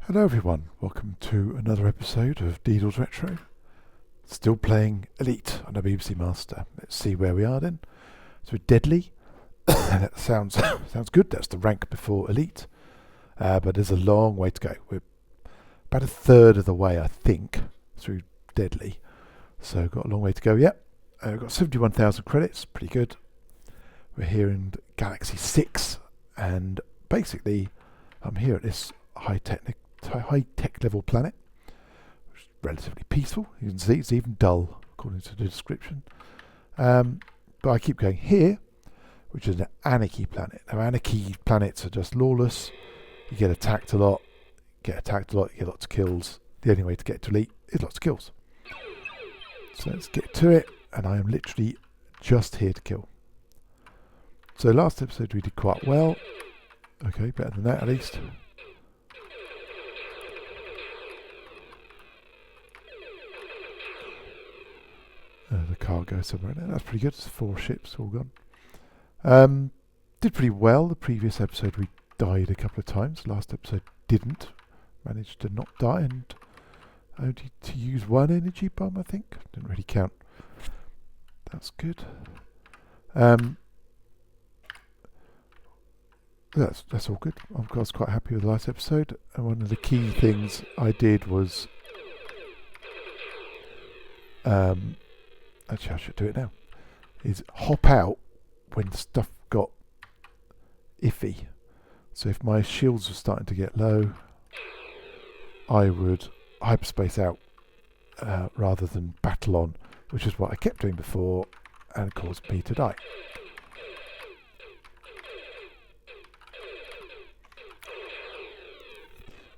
Hello everyone, welcome to another episode of DeedlesRetro. Still playing Elite on a BBC Master. Let's see where we are then. So Deadly, that sounds good, that's the rank before Elite. But there's a long way to go. We're about a third of the way, I think, through Deadly. So got a long way to go yet. We've got 71,000 credits, pretty good. We're here in Galaxy 6 and basically I'm here at this high-tech level planet, which is relatively peaceful. You can see it's even dull according to the description. But I keep going here, which is an anarchy planet. Now anarchy planets are just lawless. You get attacked a lot, you get lots of kills. The only way to get to Elite is lots of kills. So let's get to it, and I am literally just here to kill. So last episode we did quite well. Okay, better than that at least. The cargo somewhere in there. That's pretty good. It's 4 ships all gone. Did pretty well. The previous episode we died a couple of times. Last episode didn't. Managed to not die and only to use 1 energy bomb, I think. Didn't really count. That's good. That's all good. I was quite happy with the last episode. And one of the key things I did was actually I should do it now, is hop out when stuff got iffy. So if my shields were starting to get low, I would hyperspace out rather than battle on, which is what I kept doing before and caused me to die.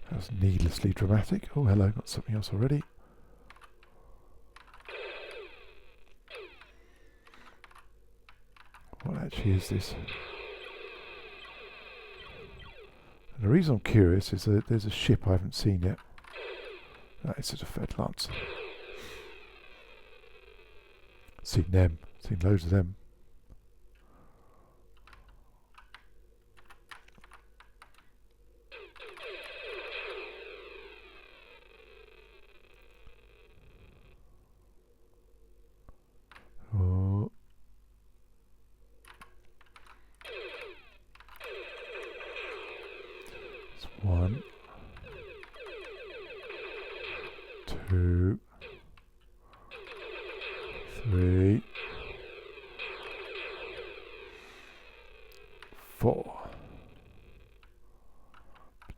That was needlessly dramatic. Oh hello, got something else already. What actually is this? And the reason I'm curious is that there's a ship I haven't seen yet. It's a Fed Lance. Seen them. Seen loads of them. Oh. It's 1, 2, 3, 4.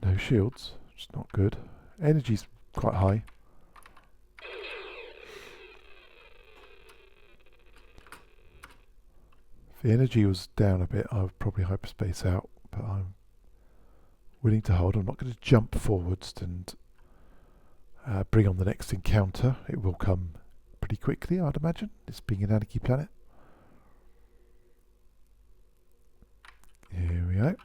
No shields, which is not good. Energy's quite high. If the energy was down a bit, I would probably hyperspace out, but I'm willing to hold. I'm not going to jump forwards and bring on the next encounter. It will come pretty quickly, I'd imagine, this being an anarchy planet. Here we go.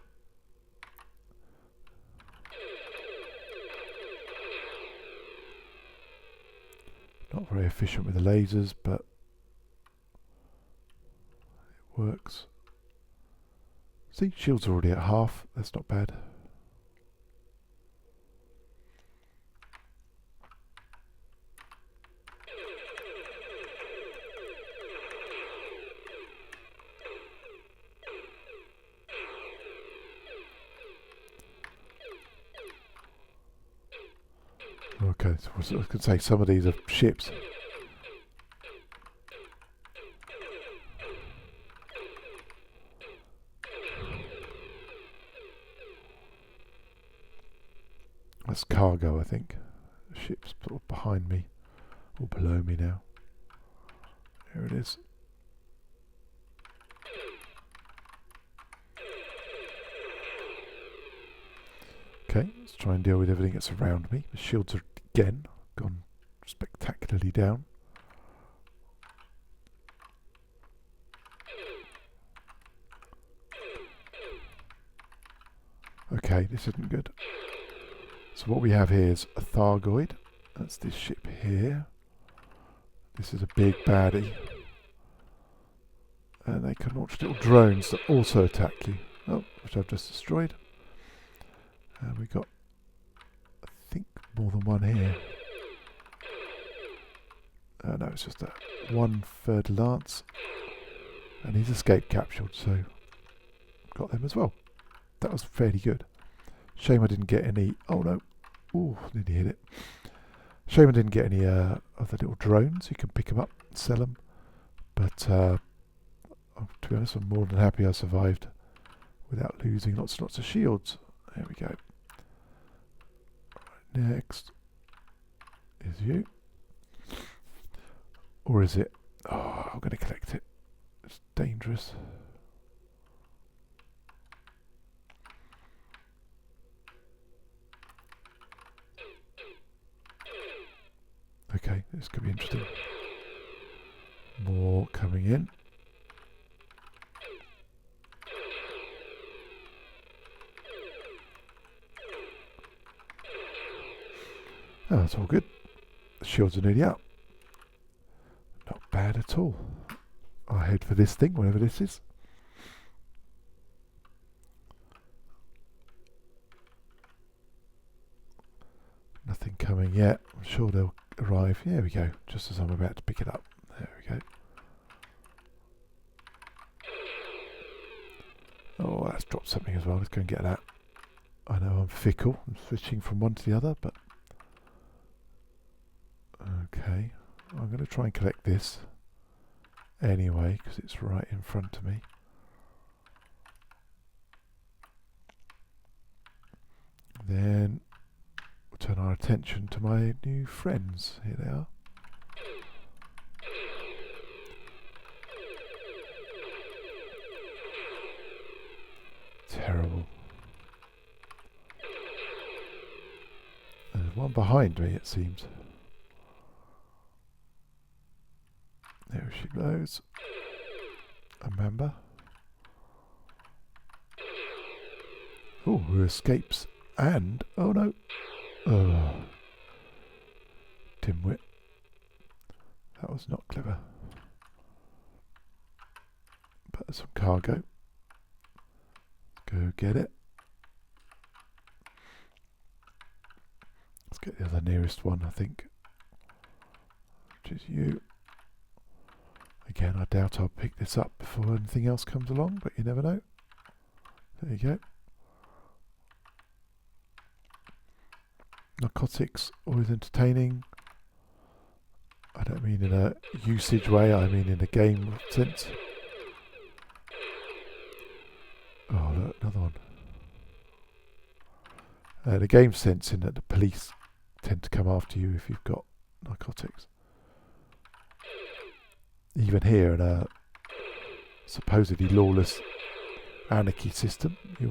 Not very efficient with the lasers, but it works. See, shields are already at half. That's not bad. Okay, so I was going to say some of these are ships. That's cargo, I think. The ship's sort of behind me, or below me now. Here it is. Okay, let's try and deal with everything that's around me. The shields are again gone spectacularly down. Okay, this isn't good. So what we have here is a Thargoid. That's this ship here. This is a big baddie. And they can launch little drones that also attack you. Oh, which I've just destroyed. And we got a more than one here. No, it's just a 1/3 lance. And he's escape captured, so got them as well. That was fairly good. Shame I didn't get any... Oh no. Ooh, nearly hit it. Shame I didn't get any of the little drones. You can pick them up and sell them. But to be honest, I'm more than happy I survived without losing lots and lots of shields. There we go. Right, next is you. Or is it? Oh, I'm going to collect it. It's dangerous. Okay, this could be interesting. More coming in. Oh, that's all good. The shields are nearly up. Not bad at all. I'll head for this thing, whatever this is. Nothing coming yet. I'm sure they'll arrive. There we go. Just as I'm about to pick it up. There we go. Oh, that's dropped something as well. Let's go and get that. I know I'm fickle. I'm switching from one to the other, but... Okay. I'm going to try and collect this anyway, because it's right in front of me. Then we'll turn our attention to my new friends. Here they are. Terrible. There's one behind me, it seems. There she goes. A member. Oh, who escapes? And oh no! Oh, dimwit. That was not clever. But there's some cargo. Go get it. Let's get the other nearest one, I think. Which is you. Again, I doubt I'll pick this up before anything else comes along, but you never know. There you go. Narcotics, always entertaining. I don't mean in a usage way, I mean in a game sense. Oh, look, another one. The game sense in that the police tend to come after you if you've got narcotics. Even here in a supposedly lawless anarchy system, you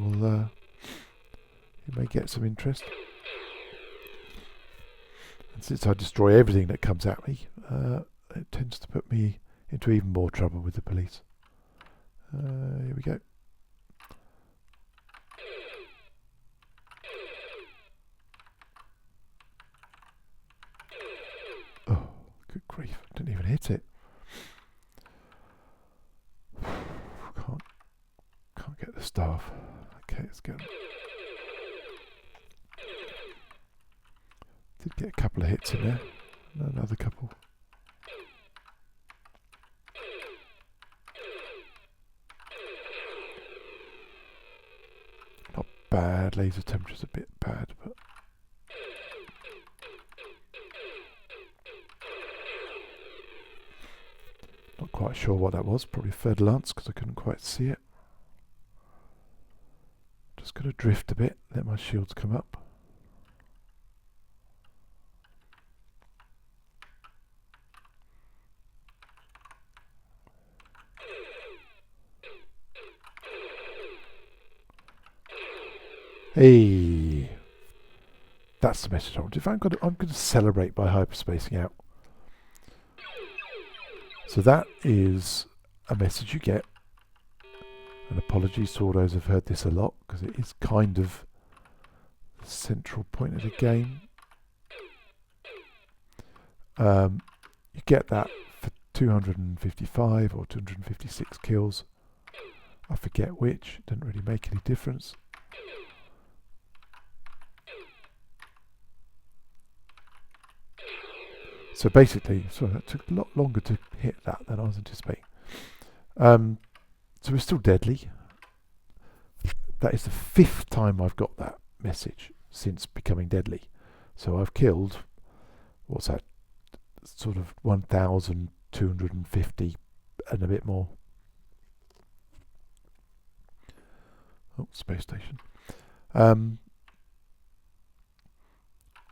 may get some interest. And since I destroy everything that comes at me, it tends to put me into even more trouble with the police. Here we go. Oh, good grief, I didn't even hit it. Can't get the staff. Okay, let's go. Did get a couple of hits in there. Another couple. Not bad. Laser temperature's a bit bad, but not quite sure what that was. Probably third lance because I couldn't quite see it. Just going to drift a bit, let my shields come up. Hey, that's the message I want. I'm going to celebrate by hyperspacing out. So that is a message you get. And apologies to all those who've heard this a lot, because it is kind of the central point of the game. You get that for 255 or 256 kills. I forget which. It doesn't really make any difference. So basically, sorry, that took a lot longer to hit that than I was anticipating. So we're still deadly. That is the 5th time I've got that message since becoming deadly. So I've killed, what's that, sort of 1,250 and a bit more. Oh, space station.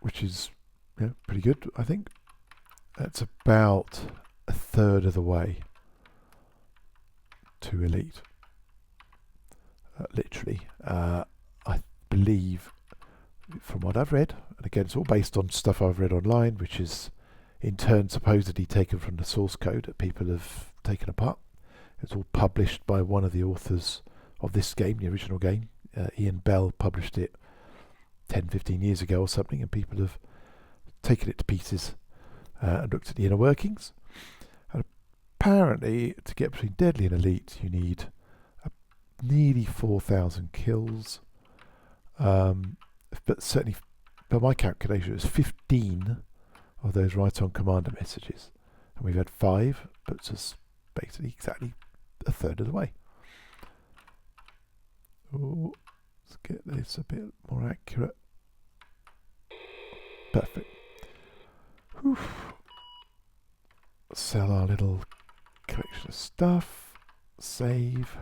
Which is pretty good, I think. That's about a third of the way to elite. Literally, I believe, from what I've read, and again it's all based on stuff I've read online, which is in turn supposedly taken from the source code that people have taken apart. It's all published by one of the authors of this game, the original game. Ian Bell published it 10-15 years ago or something, and people have taken it to pieces and looked at the inner workings. And apparently, to get between deadly and elite, you need nearly 4,000 kills. But certainly, by my calculation, it's 15 of those right-on commander messages. And we've had 5, but it's just basically exactly a third of the way. Oh, let's get this a bit more accurate. Perfect. Whew. Sell our little collection of stuff. Save.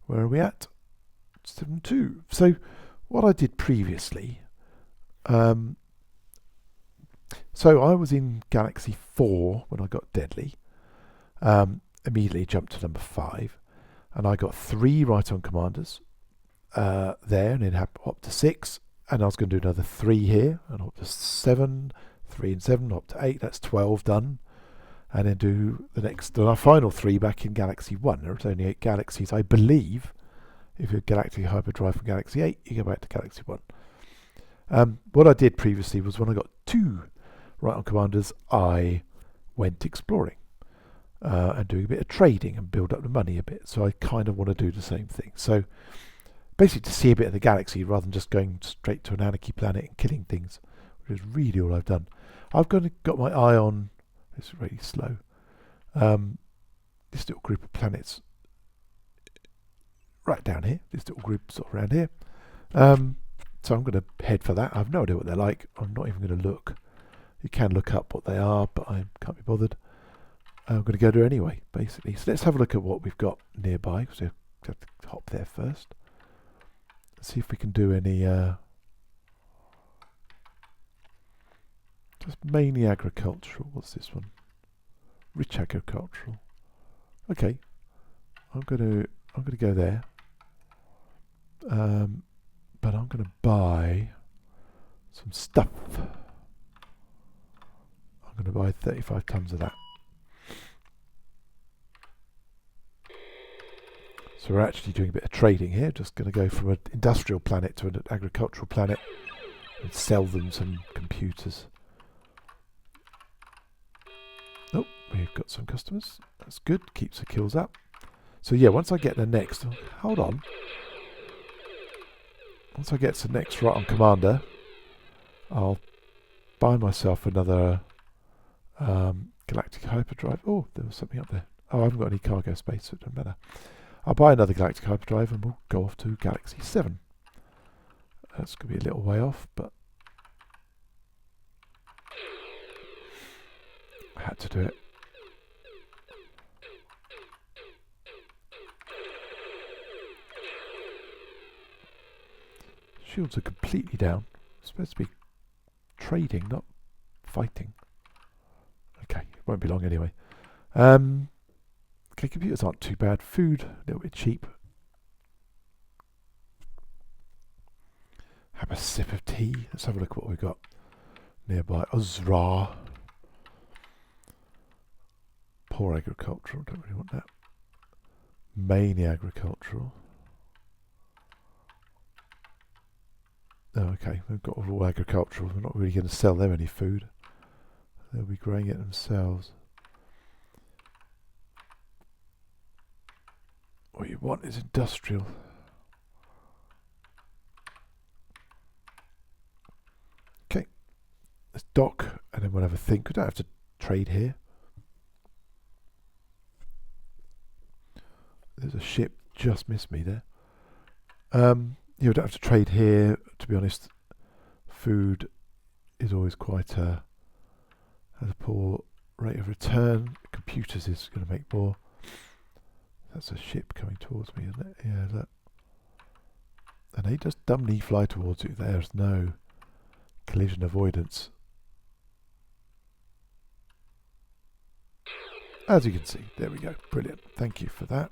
Where are we at? 7-2. So what I did previously, so I was in Galaxy 4 when I got deadly. Immediately jumped to number 5, and I got 3 right-on commanders there, and then up to 6, and I was going to do another 3 here, and up to 7, 3 and 7, up to 8. That's 12 done, and then do our final 3 back in Galaxy 1. There's only 8 galaxies, I believe. If you're Galactic Hyperdrive from Galaxy 8, you go back to Galaxy 1. What I did previously was when I got 2 right-on commanders, I went exploring and doing a bit of trading and build up the money a bit. So I kind of want to do the same thing. So basically to see a bit of the galaxy rather than just going straight to an anarchy planet and killing things, which is really all I've done. I've got my eye on, it's really slow, this little group of planets right down here, this little group sort of around here. So I'm going to head for that. I have no idea what they're like. I'm not even going to look. You can look up what they are, but I can't be bothered. I'm going to go there anyway, basically. So let's have a look at what we've got nearby. So we have to hop there first. Let's see if we can do any... just mainly agricultural. What's this one? Rich agricultural. Okay. I'm going to go there. But I'm going to buy some stuff. I'm going to buy 35 tons of that. So we're actually doing a bit of trading here. Just going to go from an industrial planet to an agricultural planet and sell them some computers. Oh, we've got some customers. That's good. Keeps the kills up. So yeah, once I get the next... Hold on. Once I get to the next right-on commander, I'll buy myself another Galactic Hyperdrive. Oh, there was something up there. Oh, I haven't got any cargo space, so it doesn't matter. I'll buy another Galactic Hyperdrive and we'll go off to Galaxy 7. That's going to be a little way off, but I had to do it. Shields are completely down. It's supposed to be trading, not fighting. Okay, it won't be long anyway. Okay, computers aren't too bad. Food, a little bit cheap. Have a sip of tea. Let's have a look at what we've got nearby. Ozra. Poor agricultural, don't really want that. Mainly agricultural. Oh, okay, we've got all agricultural. We're not really going to sell them any food. They'll be growing it themselves. What you want is industrial. Okay, Let's dock, and then we'll have a think. We don't have to trade here. There's a ship just missed me there. You don't have to trade here. To be honest, food is always quite has a poor rate of return. Computers is going to make more. That's a ship coming towards me, isn't it? Yeah, that. And they just dumbly fly towards you. There's no collision avoidance. As you can see, there we go. Brilliant. Thank you for that.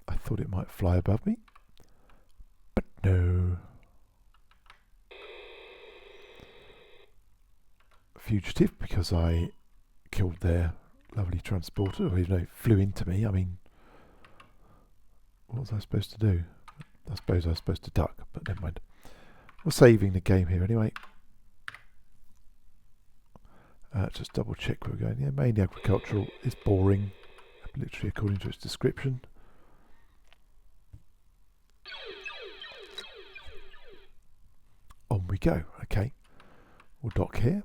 I thought it might fly above me, but no. Fugitive, because I killed their lovely transporter, or even though it flew into me. I mean, what was I supposed to do? I suppose I was supposed to duck, but never mind. We're saving the game here anyway. Just double check where we're going. Yeah, mainly agricultural. It's boring, literally according to its description. On we go. Okay, we'll dock here.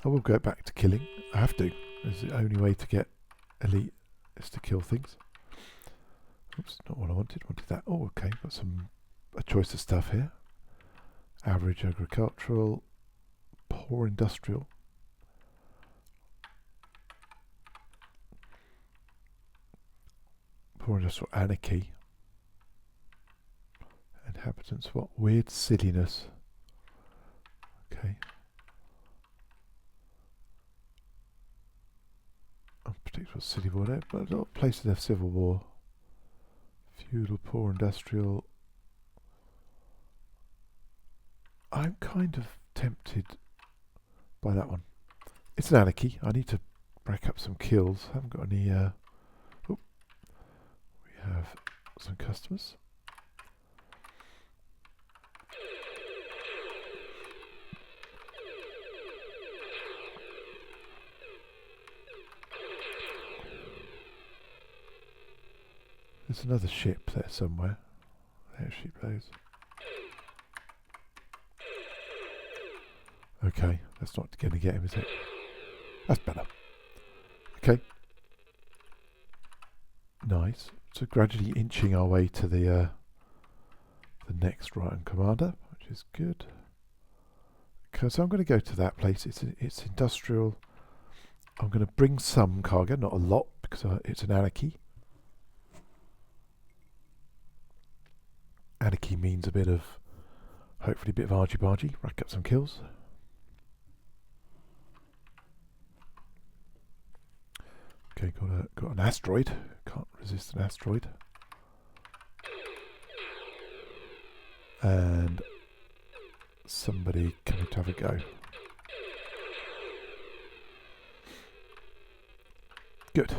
I will go back to killing. I have to. It's the only way to get elite is to kill things. Oops, not what I wanted. Wanted that. Oh, okay. Got a choice of stuff here. Average agricultural, poor industrial. Poor industrial anarchy. Inhabitants, what weird silliness. Okay. Unpredictable civil war there, but a lot of places have civil war. Feudal, poor industrial. I'm kind of tempted by that one. It's an anarchy. I need to rack up some kills. I haven't got any. Oh, we have some customers. There's another ship there somewhere. There she goes. Okay, that's not going to get him, is it? That's better. Okay. Nice. So gradually inching our way to the next right-hand commander, which is good. Okay, so I'm going to go to that place. It's industrial. I'm going to bring some cargo, not a lot, because it's an anarchy. Anarchy means hopefully a bit of argy-bargy, rack up some kills. Okay, got an asteroid. Can't resist an asteroid. And somebody coming to have a go. Good.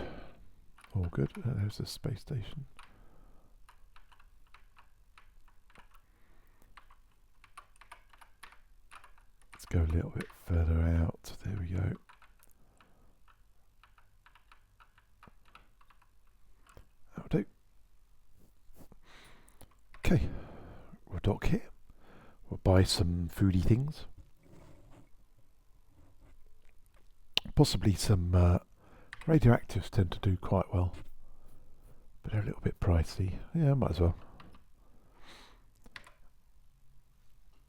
All good. There's the space station. Go a little bit further out. There we go. That'll do. Okay, we'll dock here. We'll buy some foodie things. Possibly some radioactives tend to do quite well, but they're a little bit pricey. Yeah, might as well.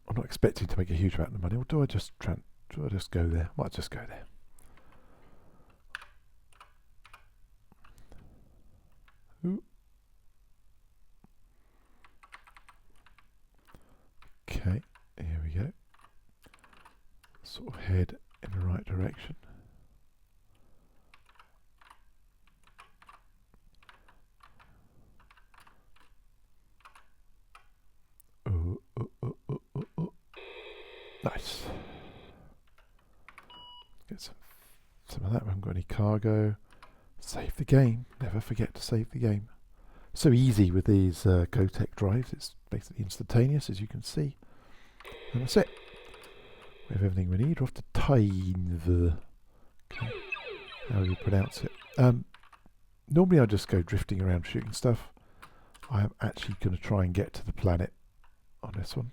I'm not expecting to make a huge amount of money, or do I just go there? Might just go there. Ooh. Okay, here we go. Sort of head in the right direction. Nice. Get some of that. We haven't got any cargo. Save the game. Never forget to save the game. So easy with these Gotek drives. It's basically instantaneous, as you can see. And that's it. We have everything we need. We're off to Tyne. Okay. How do you pronounce it? Normally I just go drifting around shooting stuff. I am actually going to try and get to the planet on this one.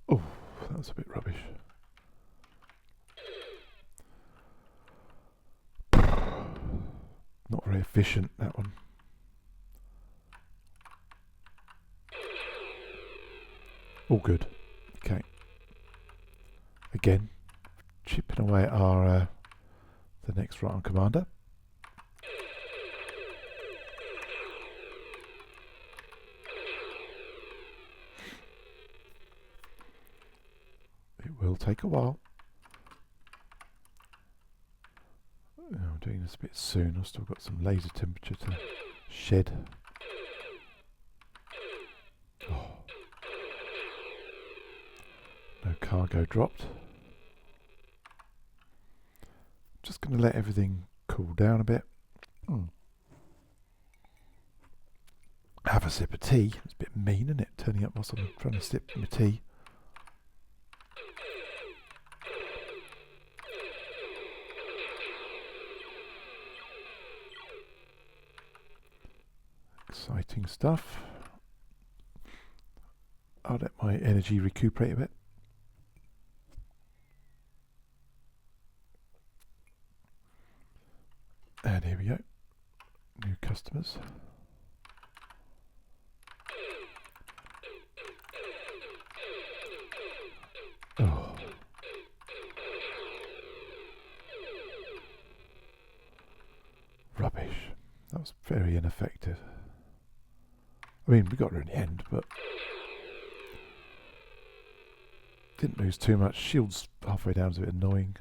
Oh, that was a bit rubbish. Not very efficient, that one. All good. Okay. Again, chipping away at our the next right-hand commander. It will take a while. I'm doing this a bit soon. I've still got some laser temperature to shed. Oh. No cargo dropped. Just going to let everything cool down a bit. Have a sip of tea. It's a bit mean, isn't it? Turning up whilst I'm trying to sip my tea. Exciting stuff. I'll let my energy recuperate a bit. And here we go. New customers. Oh. Rubbish. That was very ineffective. I mean, we got her in the end, but didn't lose too much. Shield's halfway down is a bit annoying.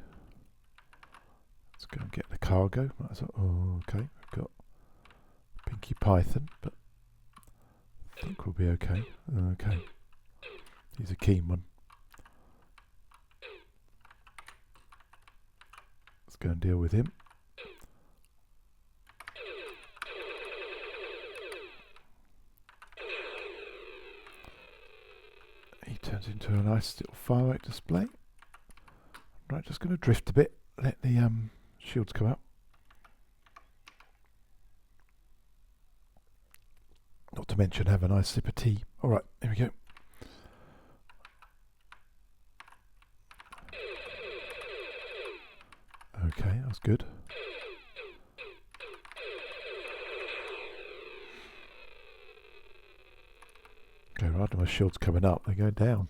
Let's go and get the cargo. Oh, okay, we've got Pinky Python, but I think we'll be okay. Okay, he's a keen one. Let's go and deal with him. He turns into a nice little firework display. Right, just going to drift a bit, let the shields come up. Not to mention have a nice sip of tea. Alright, here we go. Okay, that's good. Okay, right, my shield's coming up, they go down.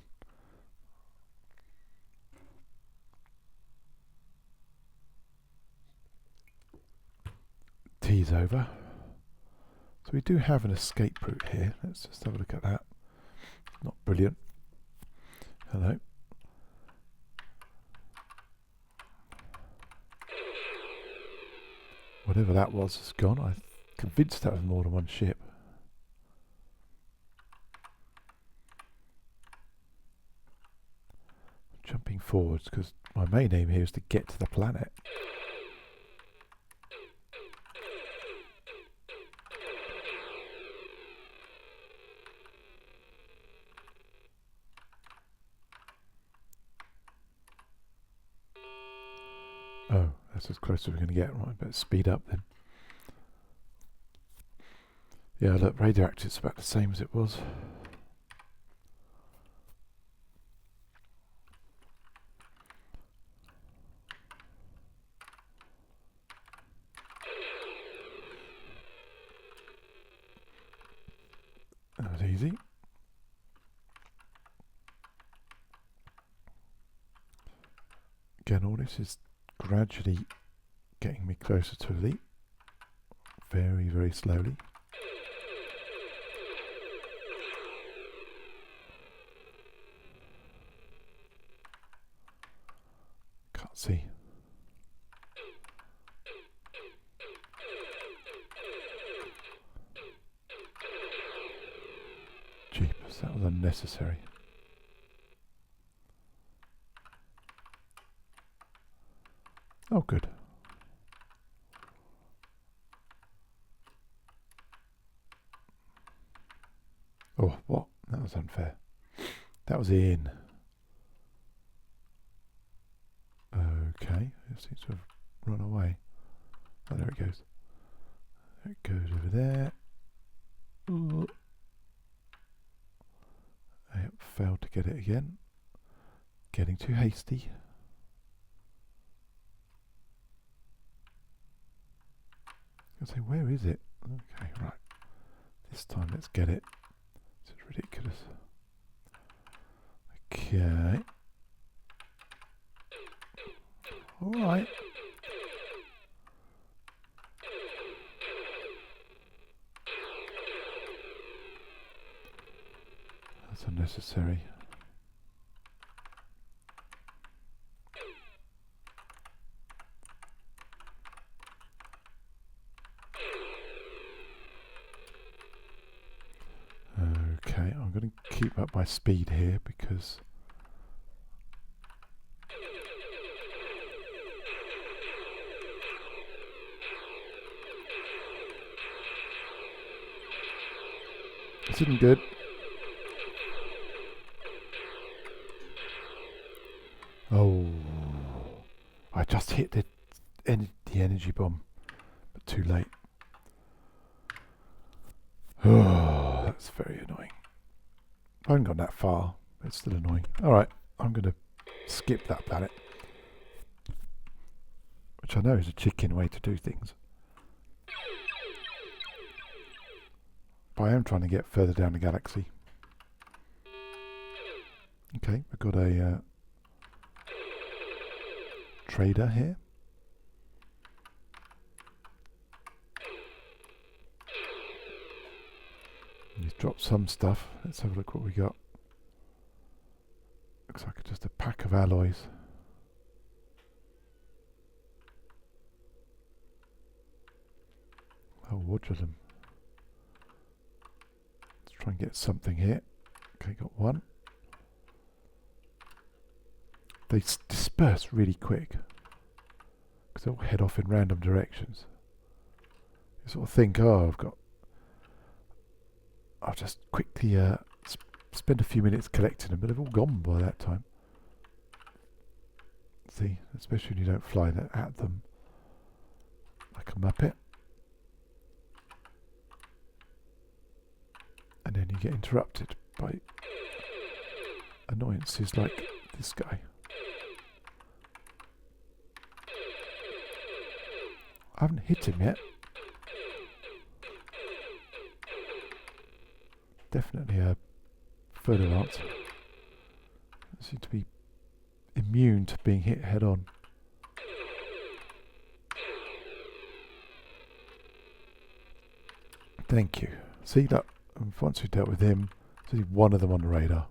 Tea's over. So we do have an escape route here. Let's just have a look at that. Not brilliant. Hello. Whatever that was is gone. I'm convinced that was more than one ship. Jumping forwards because my main aim here is to get to the planet. Oh, that's as close as we're going to get. Right, better speed up then. Yeah, look, radioactive's about the same as it was. That was easy. Again, all this is gradually getting me closer to elite. Very, very slowly. Can't see. Jeepers, that was unnecessary. Oh, good. Oh, what? That was unfair. That was in. Okay, it seems to have run away. Oh, there it goes. There it goes over there. Ooh. I failed to get it again. Getting too hasty. I say, where is it? Okay, right. This time let's get it. This is ridiculous. Okay. Alright. That's unnecessary. Okay, I'm going to keep up my speed here because this isn't good. Oh, I just hit the energy bomb, but too late. Oh, that's very annoying. I haven't gone that far, but it's still annoying. Alright, I'm going to skip that planet, which I know is a chicken way to do things. But I am trying to get further down the galaxy. Okay, we've got a trader here. He's dropped some stuff. Let's have a look what we got. Looks like just a pack of alloys. Oh, watch them. Let's try and get something here. Okay, got one. They disperse really quick because they'll head off in random directions. You sort of think, oh, I'll just quickly spend a few minutes collecting them, but they've all gone by that time. See, especially when you don't fly at them like a muppet. And then you get interrupted by annoyances like this guy. I haven't hit him yet. Definitely a photo lance. Seem to be immune to being hit head on. Thank you. See that? Once we dealt with him, there's only one of them on the radar,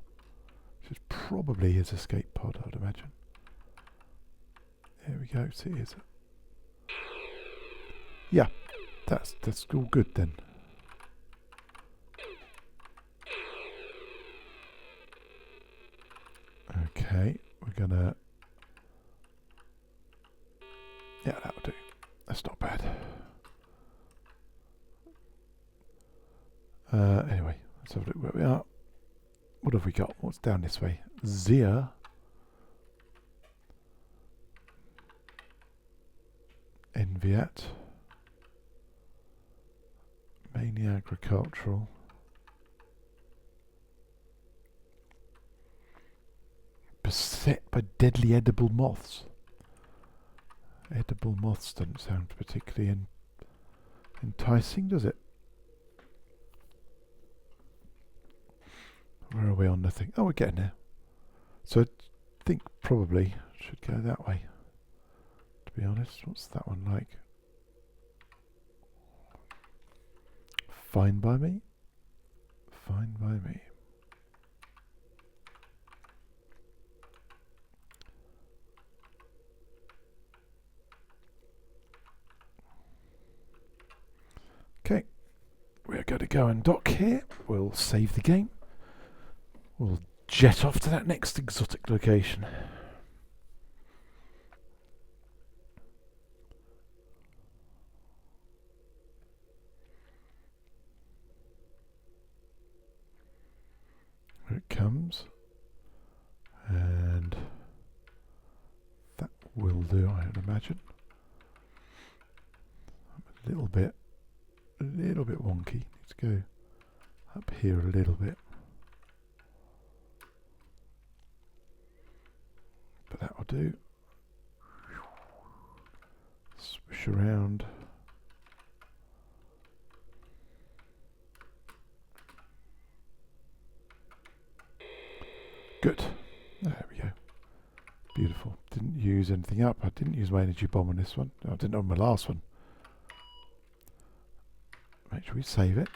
which is probably his escape pod, I would imagine. There we go. See, is it? Yeah, that's all good then. Okay, we're gonna. Yeah, that'll do. That's not bad. Anyway, let's have a look where we are. What have we got? What's down this way? Zia. Enviat. Mainly agricultural. Beset by deadly edible moths. Edible moths doesn't sound particularly enticing, does it? Where are we on nothing? Oh, we're getting there. So I think probably should go that way. To be honest, what's that one like? Fine by me. Fine by me. Okay, we're going to go and dock here. We'll save the game. We'll jet off to that next exotic location. Here it comes. And that will will do, I would imagine. A little bit wonky. Need to go up here a little bit. But that will do. Swish around. Good. There we go. Beautiful. Didn't use anything up. I didn't use my energy bomb on this one. I didn't on my last one. Make sure we save it.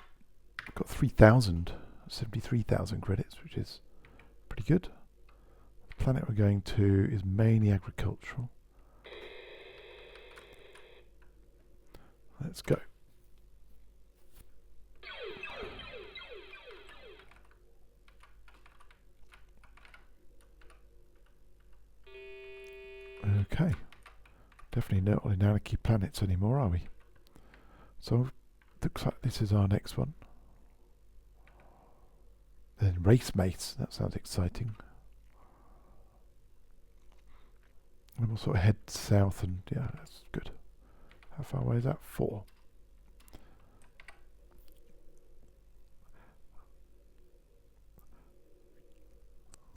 I've got 73,000 credits, which is pretty good. The planet we're going to is mainly agricultural. Let's go. Okay. Definitely not in anarchy planets anymore, are we? So, looks like this is our next one. Then race mates. That sounds exciting. And we'll sort of head south and yeah, that's good. How far away is that? 4.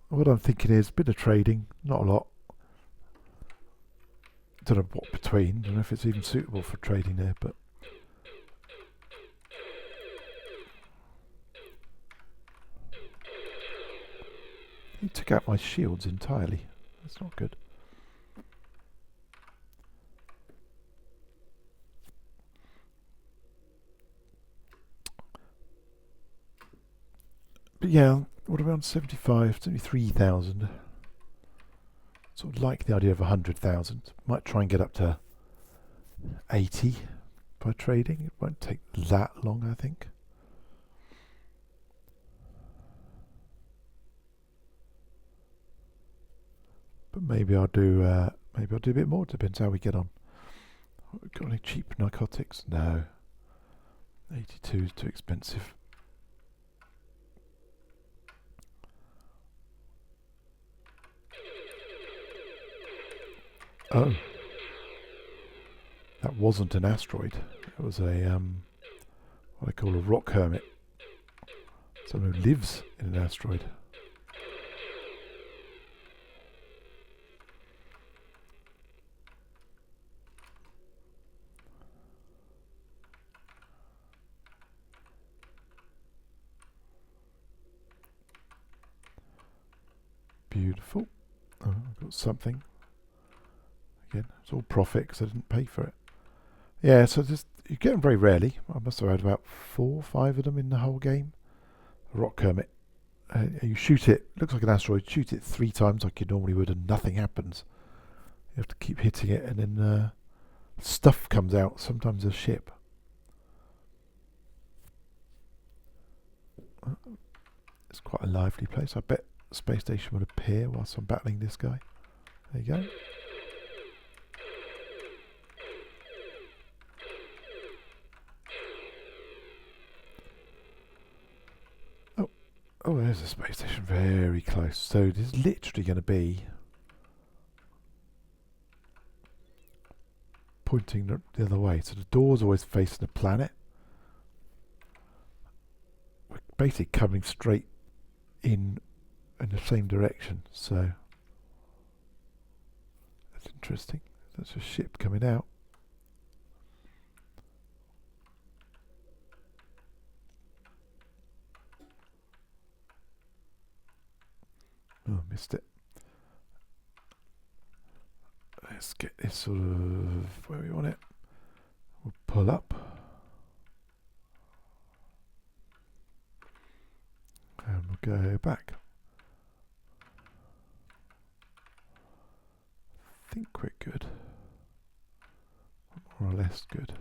What I'm thinking is a bit of trading, not a lot. Don't know what between. Don't know if it's even suitable for trading there, but he took out my shields entirely. That's not good. But yeah, what around 73,000? Sort of like the idea of 100,000. Might try and get up to 80 by trading. It won't take that long, I think. But maybe I'll do a bit more. Depends how we get on. Got any cheap narcotics? No. 82 is too expensive. Oh, that wasn't an asteroid. It was a what I call a rock hermit. Someone who lives in an asteroid. Beautiful. Oh, I've got something. Again, it's all profit because I didn't pay for it. Yeah, so just you get them very rarely. I must have had about 4 or 5 of them in the whole game. A rock hermit. You shoot it, looks like an asteroid, shoot it 3 times like you normally would and nothing happens. You have to keep hitting it and then stuff comes out, sometimes a ship. It's quite a lively place. I bet a space station would appear whilst I'm battling this guy. There you go. Oh, there's a space station very close. So this is literally going to be pointing the other way. So the door's always facing the planet. We're basically coming straight in the same direction. So that's interesting. That's a ship coming out. Oh, missed it. Let's get this sort of where we want it. We'll pull up. And we'll go back. I think we're good. More or less good.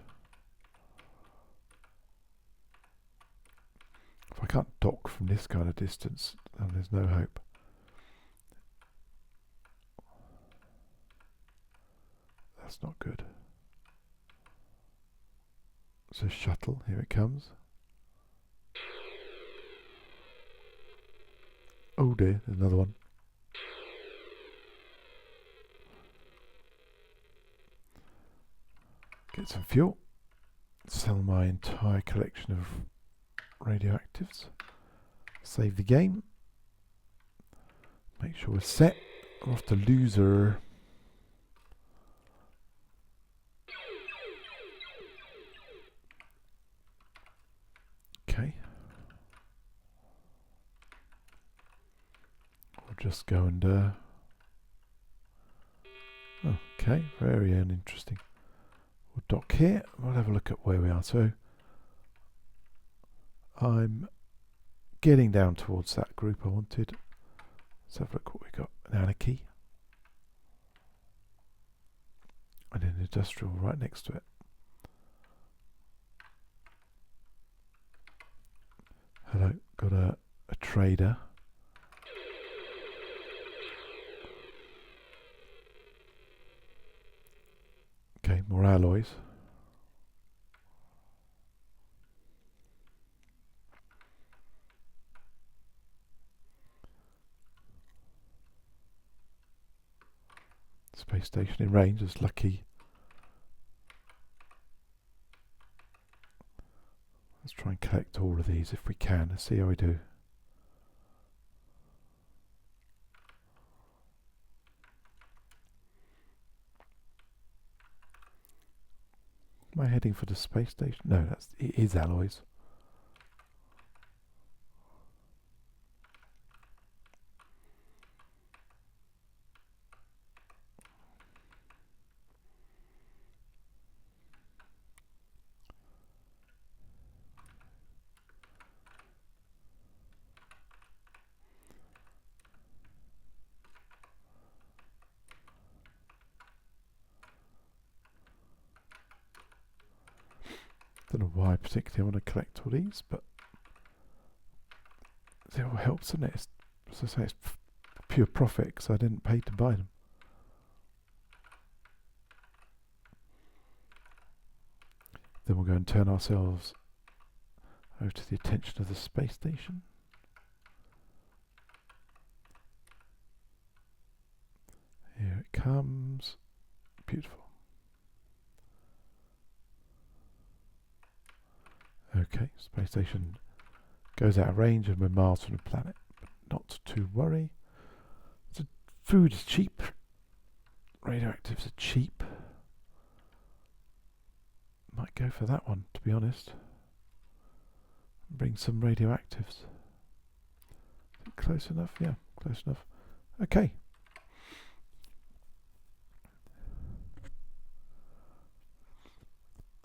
If I can't dock from this kind of distance, then there's no hope. That's not good. So shuttle, here it comes. Oh dear, there's another one. Get some fuel. Sell my entire collection of radioactives. Save the game. Make sure we're set. We're off to loser. Okay. We'll just go and okay, very uninteresting. We'll dock here. We'll have a look at where we are. So I'm getting down towards that group I wanted. Let's have a look what we got. An anarchy. And an industrial right next to it. Hello, got a trader. Okay, more alloys. Space station in range is lucky. Let's try and collect all of these if we can. Let's see how we do. Am I heading for the space station? No, it is alloys. Don't know why particularly I want to collect all these, but it all helps, doesn't it? As I say, it's pure profit because I didn't pay to buy them. Then we'll go and turn ourselves over to the attention of the space station. Here it comes. Beautiful. Okay, space station goes out of range and we're miles from the planet, but not to worry. So food is cheap. Radioactives are cheap. Might go for that one, to be honest. Bring some radioactives. Close enough? Yeah, close enough. Okay.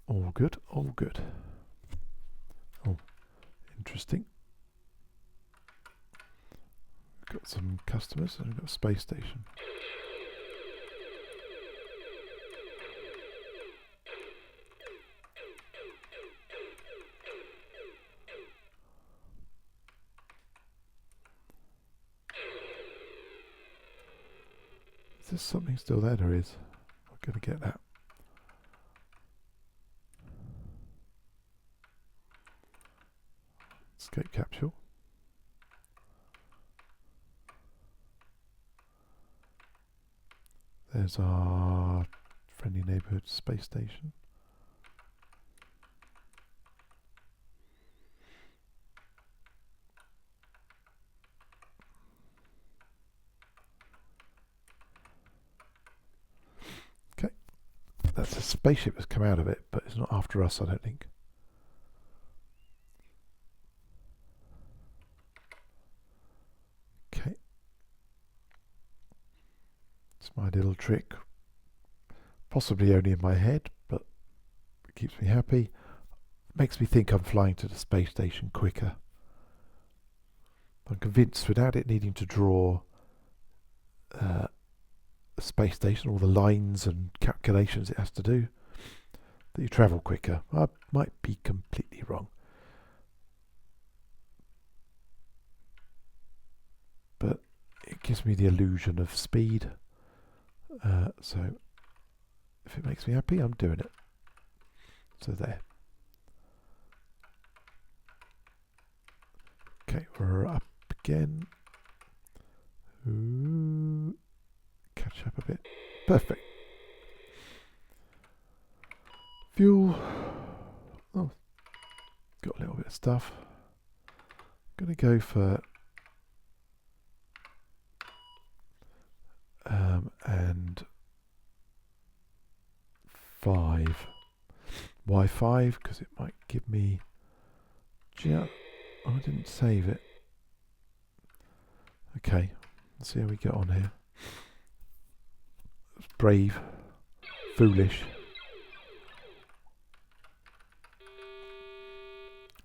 All good, all good. Oh, interesting. We've got some customers and we've got a space station. Is there something still there? There is. I'm going to get that. Escape capsule. There's our friendly neighborhood space station. Okay, that's a spaceship that's come out of it, but it's not after us, I don't think. Okay, it's my little trick, possibly only in my head, but it keeps me happy. Makes me think I'm flying to the space station quicker. I'm convinced without it needing to draw a space station, all the lines and calculations it has to do, that you travel quicker. I might be completely wrong, but it gives me the illusion of speed. So if it makes me happy, I'm doing it. So there. Okay, we're up again. Ooh, catch up a bit. Perfect. stuff. I'm going to go for and 5. Why 5? Because it might give me... Oh, I didn't save it. Okay, let's see how we get on here. It's brave, foolish.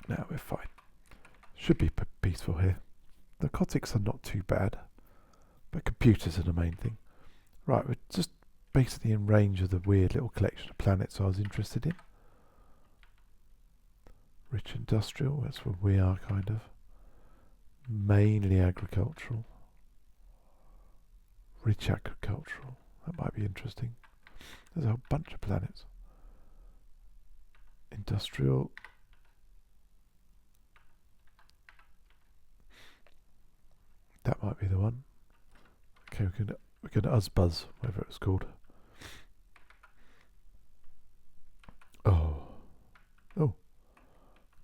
Now we're fine. Should be peaceful here. Narcotics are not too bad, but computers are the main thing. Right, we're just basically in range of the weird little collection of planets I was interested in. Rich industrial, that's where we are kind of. Mainly agricultural. Rich agricultural, that might be interesting. There's a whole bunch of planets. Industrial. That might be the one. Okay, we're gonna Uzbuzz, whatever it's called. Oh.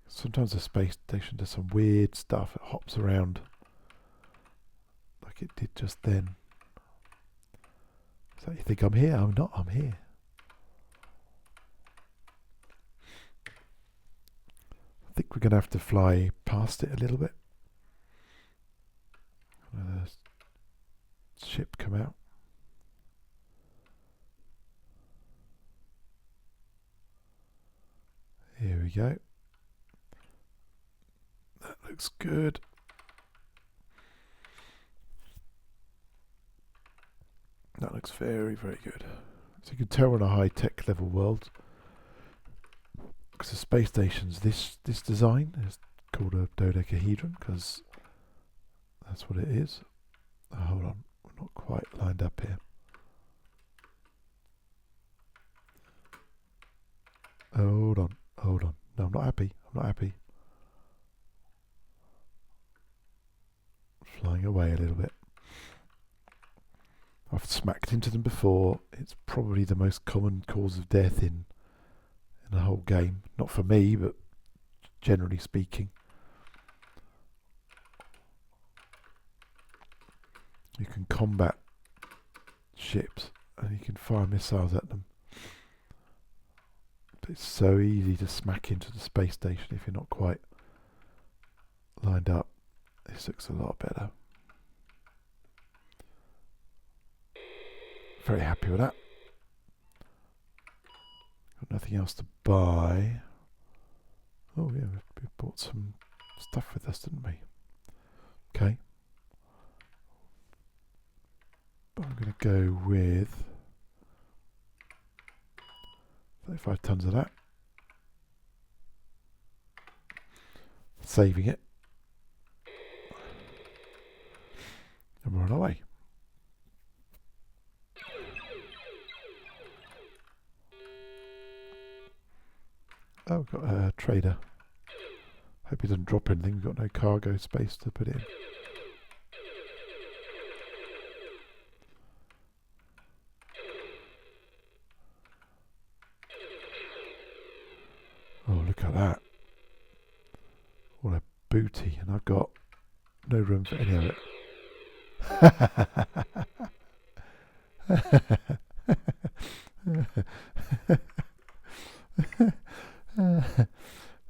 Sometimes the space station does some weird stuff. It hops around like it did just then. So you think I'm here? I'm not. I'm here. I think we're gonna have to fly past it a little bit. Ship come out. Here we go. That looks good. That looks very, very good. So you can tell we're in a high-tech level world. Because the space station's this design is called a dodecahedron, because that's what it is. Oh, hold on, we're not quite lined up here. Hold on. No, I'm not happy. Flying away a little bit. I've smacked into them before. It's probably the most common cause of death in the whole game. Not for me, but generally speaking. You can combat ships and you can fire missiles at them. But it's so easy to smack into the space station if you're not quite lined up. This looks a lot better. Very happy with that. Got nothing else to buy. Oh yeah, we bought some stuff with us, didn't we? Okay. But I'm going to go with 35 tons of that. Saving it. And we're on our way. Oh, we've got a trader. Hope he doesn't drop anything. We've got no cargo space to put it in. Oh, look at that. What a booty. And I've got no room for any of it.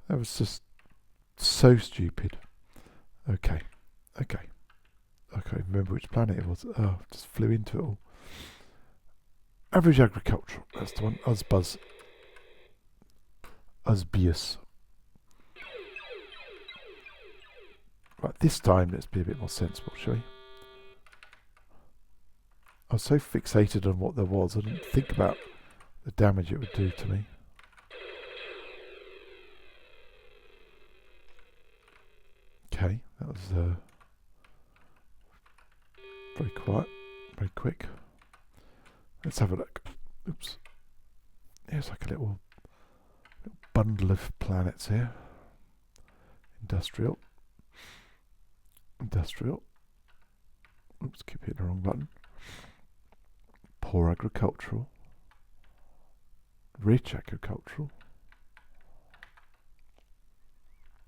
That was just so stupid. Okay. I can't remember which planet it was. Oh, just flew into it all. Average agricultural. That's the one. Uzbuzz. Uzbius. Right, this time let's be a bit more sensible, shall we? I was so fixated on what there was, I didn't think about the damage it would do to me. Okay, that was very quiet, very quick. Let's have a look. Oops. There's like a little bundle of planets here. Industrial. Oops, keep hitting the wrong button. Poor agricultural. Rich agricultural.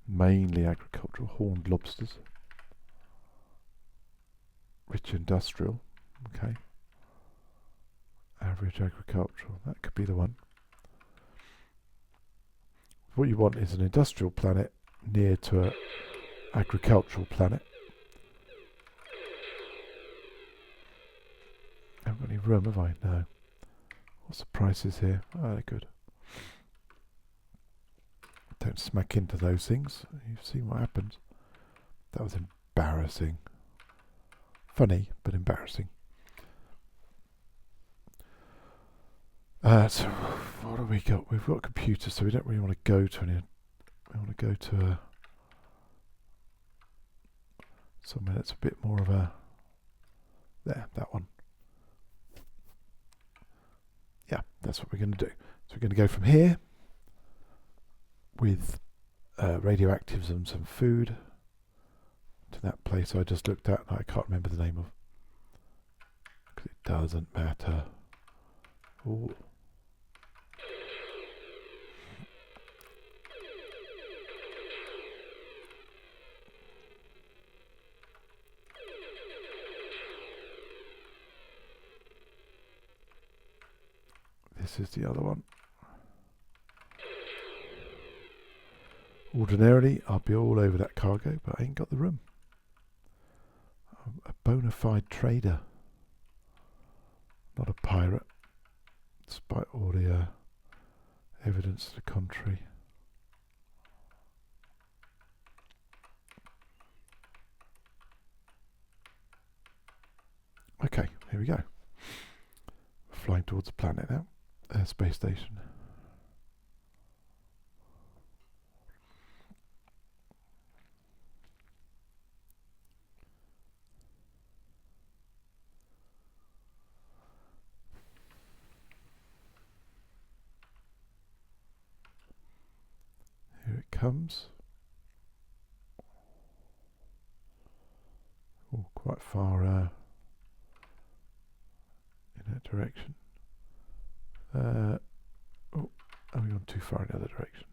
Mainly agricultural. Horned lobsters. Rich industrial. Okay. Average agricultural. That could be the one. What you want is an industrial planet near to an agricultural planet. I haven't got any room, have I? No. What's the prices here? Oh, they're good. Don't smack into those things. You've seen what happens. That was embarrassing. Funny, but embarrassing. So what have we got? We've got a computer, so we don't really want to go to any. We want to go to somewhere that's a bit more of a. There, that one. Yeah, that's what we're going to do. So we're going to go from here with radioactives and some food to that place I just looked at. I can't remember the name of, because it doesn't matter. Ooh. This is the other one. Ordinarily, I'll be all over that cargo, but I ain't got the room. I'm a bona fide trader, not a pirate, despite all the evidence to the contrary. Okay, here we go. We're flying towards the planet now. Space station. Here it comes. Oh, quite far in that direction. Oh, I've gone too far in the other direction.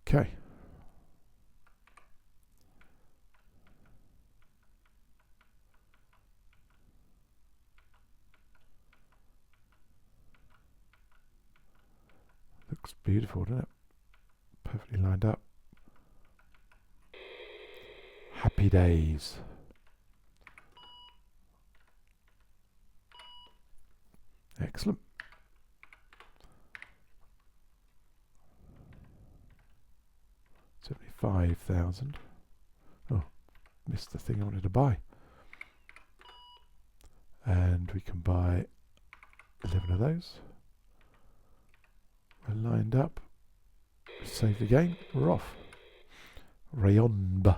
Okay. Looks beautiful, doesn't it? Perfectly lined up. Happy days. Excellent. $75,000. Oh, missed the thing I wanted to buy. And we can buy 11 of those. We're lined up. Save the game. We're off. Rayonba.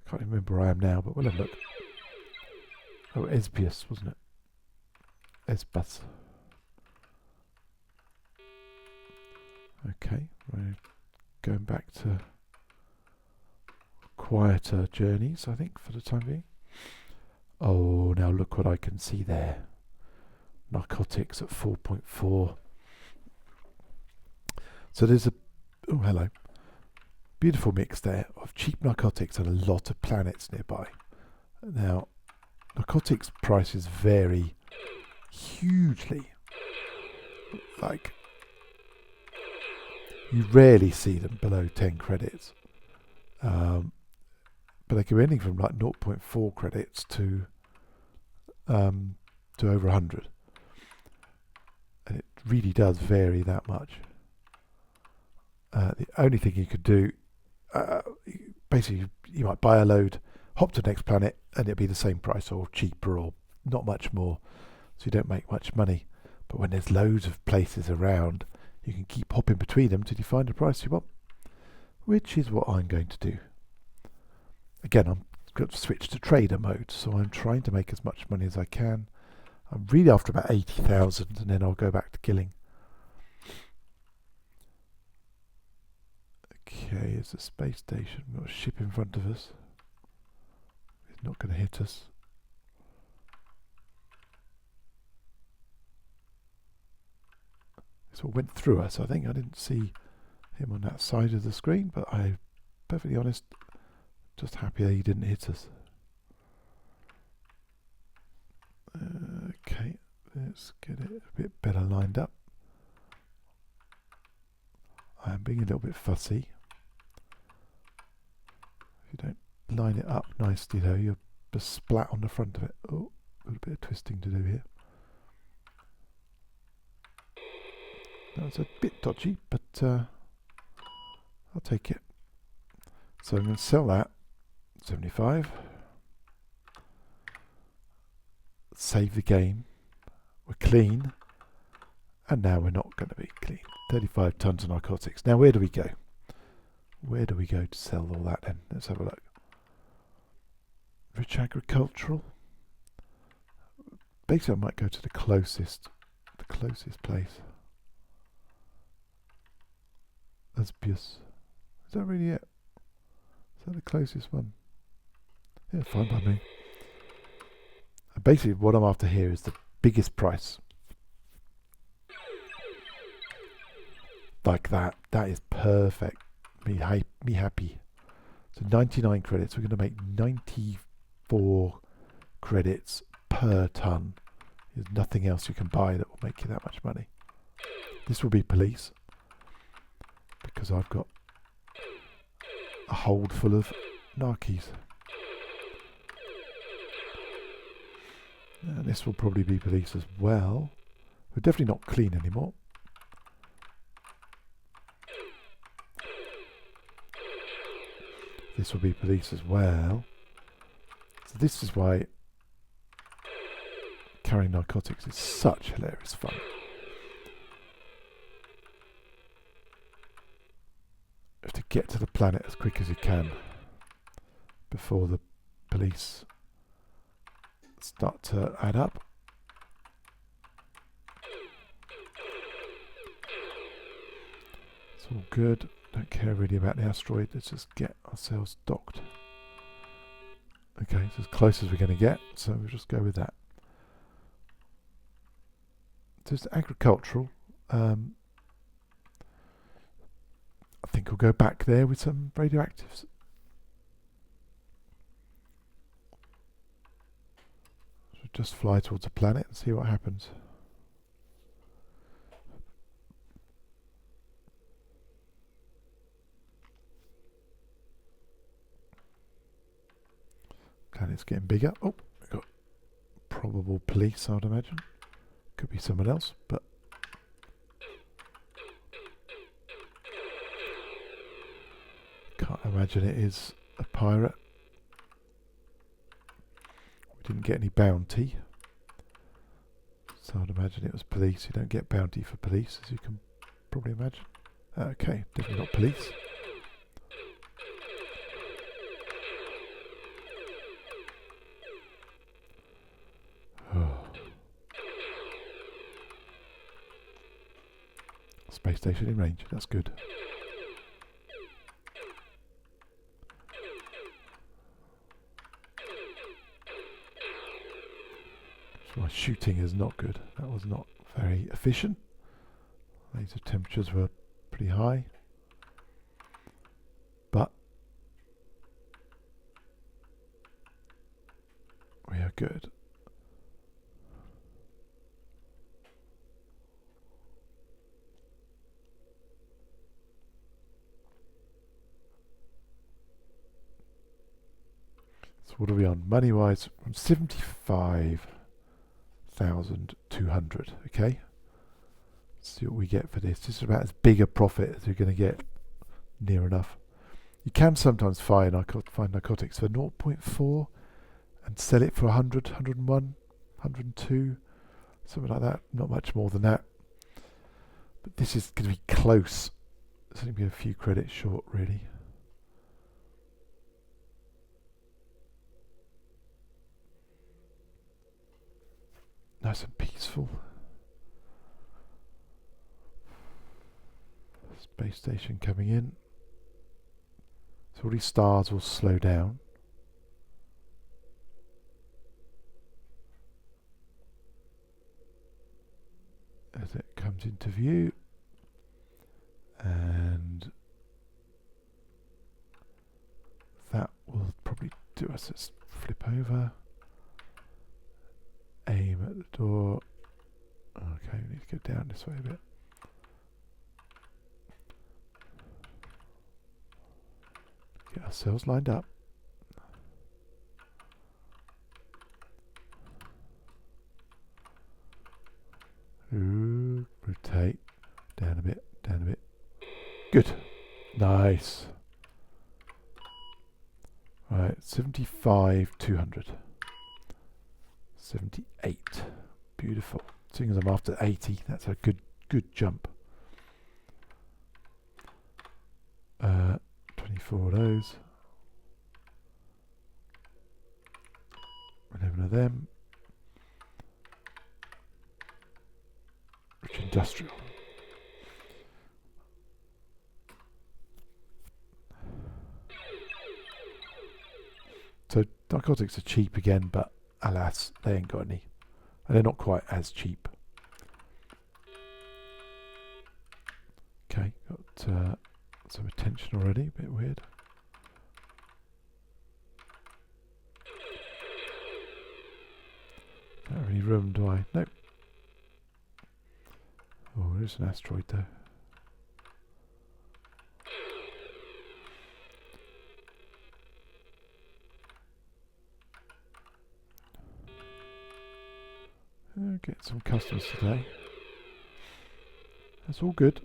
Can't even remember where I am now, but we'll have a look. Oh, Esbius, wasn't it? Esbus. Okay, we're going back to quieter journeys, I think, for the time being. Oh, now look what I can see there. Narcotics at 4.4. So there's a, oh hello, beautiful mix there of cheap narcotics and a lot of planets nearby. Now, narcotics prices vary hugely. Like, you rarely see them below 10 credits. But they can be anything from like 0.4 credits to over 100. And it really does vary that much. The only thing you could do, basically, you might buy a load, hop to the next planet, and it'll be the same price or cheaper or not much more. So you don't make much money. But when there's loads of places around, you can keep hopping between them till you find the price you want, which is what I'm going to do. Again, I'm going to switch to trader mode, so I'm trying to make as much money as I can. I'm really after about 80,000, and then I'll go back to killing. Okay, it's a space station. We've got a ship in front of us. It's not going to hit us. This all went through us. I think I didn't see him on that side of the screen, but I'm perfectly honest, just happy that he didn't hit us. Okay, let's get it a bit better lined up. I am being a little bit fussy. If you don't line it up nicely though, you'll just splat on the front of it. Oh, a little bit of twisting to do here. That was a bit dodgy, but I'll take it. So I'm going to sell that. 75. Save the game. We're clean. And now we're not going to be clean. 35 tons of narcotics. Now where do we go? Where do we go to sell all that then? Let's have a look. Rich agricultural. Basically I might go to the closest place. Lesbius. Is that really it? Is that the closest one? Yeah, fine by me. And basically what I'm after here is the biggest price. Like that. That is perfect. Me happy. So 99 credits. We're going to make 94 credits per ton. There's nothing else you can buy that will make you that much money. This will be police. Because I've got a hold full of narkies. And this will probably be police as well. We're definitely not clean anymore. This will be police as well. So this is why carrying narcotics is such hilarious fun. You have to get to the planet as quick as you can before the police start to add up. It's all good. Don't care really about the asteroid. Let's just get ourselves docked. Okay, it's as close as we're going to get, so we'll just go with that. Just agricultural. I think we'll go back there with some radioactives. So just fly towards the planet and see what happens. Planet's getting bigger. Oh, we've got probable police, I'd imagine. Could be someone else, but can't imagine it is a pirate. We didn't get any bounty, so I'd imagine it was police. You don't get bounty for police, as you can probably imagine. Okay, definitely not police. Space station in range, that's good. So my shooting is not good. That was not very efficient. Laser temperatures were pretty high. But we are good. So what are we on? Money wise, I'm 75,200. Okay. Let's see what we get for this. This is about as big a profit as you're going to get, near enough. You can sometimes find narcotics for 0.4 and sell it for 100, 101, 102, something like that. Not much more than that. But this is going to be close. It's only be a few credits short, really. Nice and peaceful. Space station coming in. So all these stars will slow down. As it comes into view. And that will probably do us. Let's flip over. Aim at the door. Okay, we need to go down this way a bit. Get ourselves lined up. Ooh, rotate. Down a bit, down a bit. Good. Nice. Right, 75, 200. 78. Beautiful. Seeing as I'm after 80, that's a good jump. 24 of those. 11 of them. Rich industrial. So narcotics are cheap again, but alas, they ain't got any. And they're not quite as cheap. Okay, got some attention already, a bit weird. Don't have any room, do I? Nope. Oh, there's an asteroid though. Get some customers today. That's all good.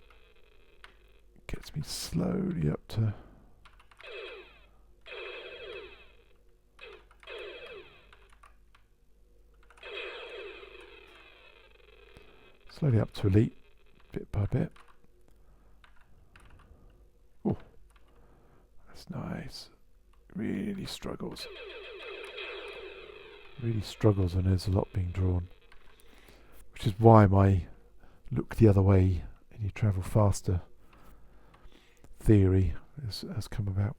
Gets me slowly up to elite, bit by bit. Oh, that's nice. Really struggles. Really struggles when there's a lot being drawn. Which is why my look the other way and you travel faster theory has come about.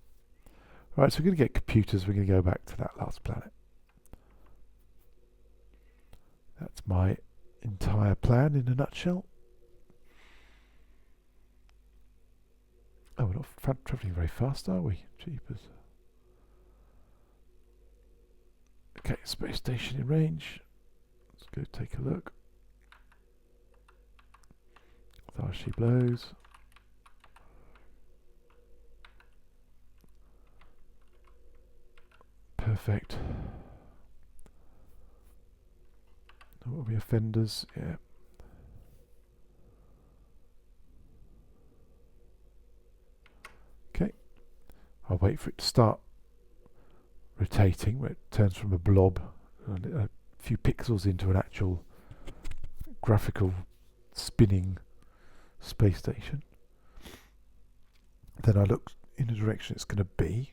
Right, so we're going to get computers. We're going to go back to that last planet. That's my entire plan in a nutshell. Oh, we're not travelling very fast, are we? Jeepers. Okay, space station in range. Let's go take a look. There she blows. Perfect. What will be offenders? Yeah. Okay. I'll wait for it to start rotating, where it turns from a blob, a few pixels, into an actual graphical spinning space station. Then I look in the direction it's going to be,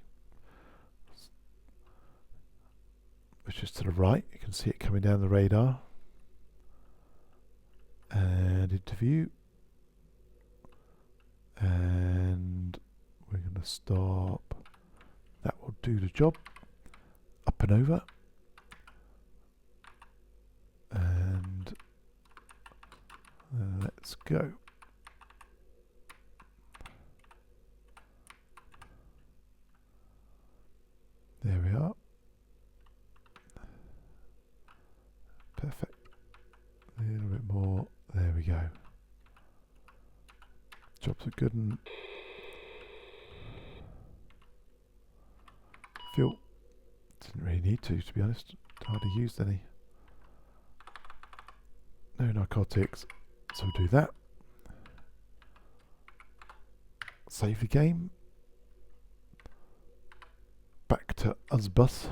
which is to the right. You can see it coming down the radar. And into view. And we're going to stop. That will do the job. Up and over. And let's go. There we are. Perfect. A little bit more. There we go. Jobs are good and fuel. Didn't really need to be honest. Hardly used any. No narcotics. So we'll do that. Save the game. Back to Uzbus.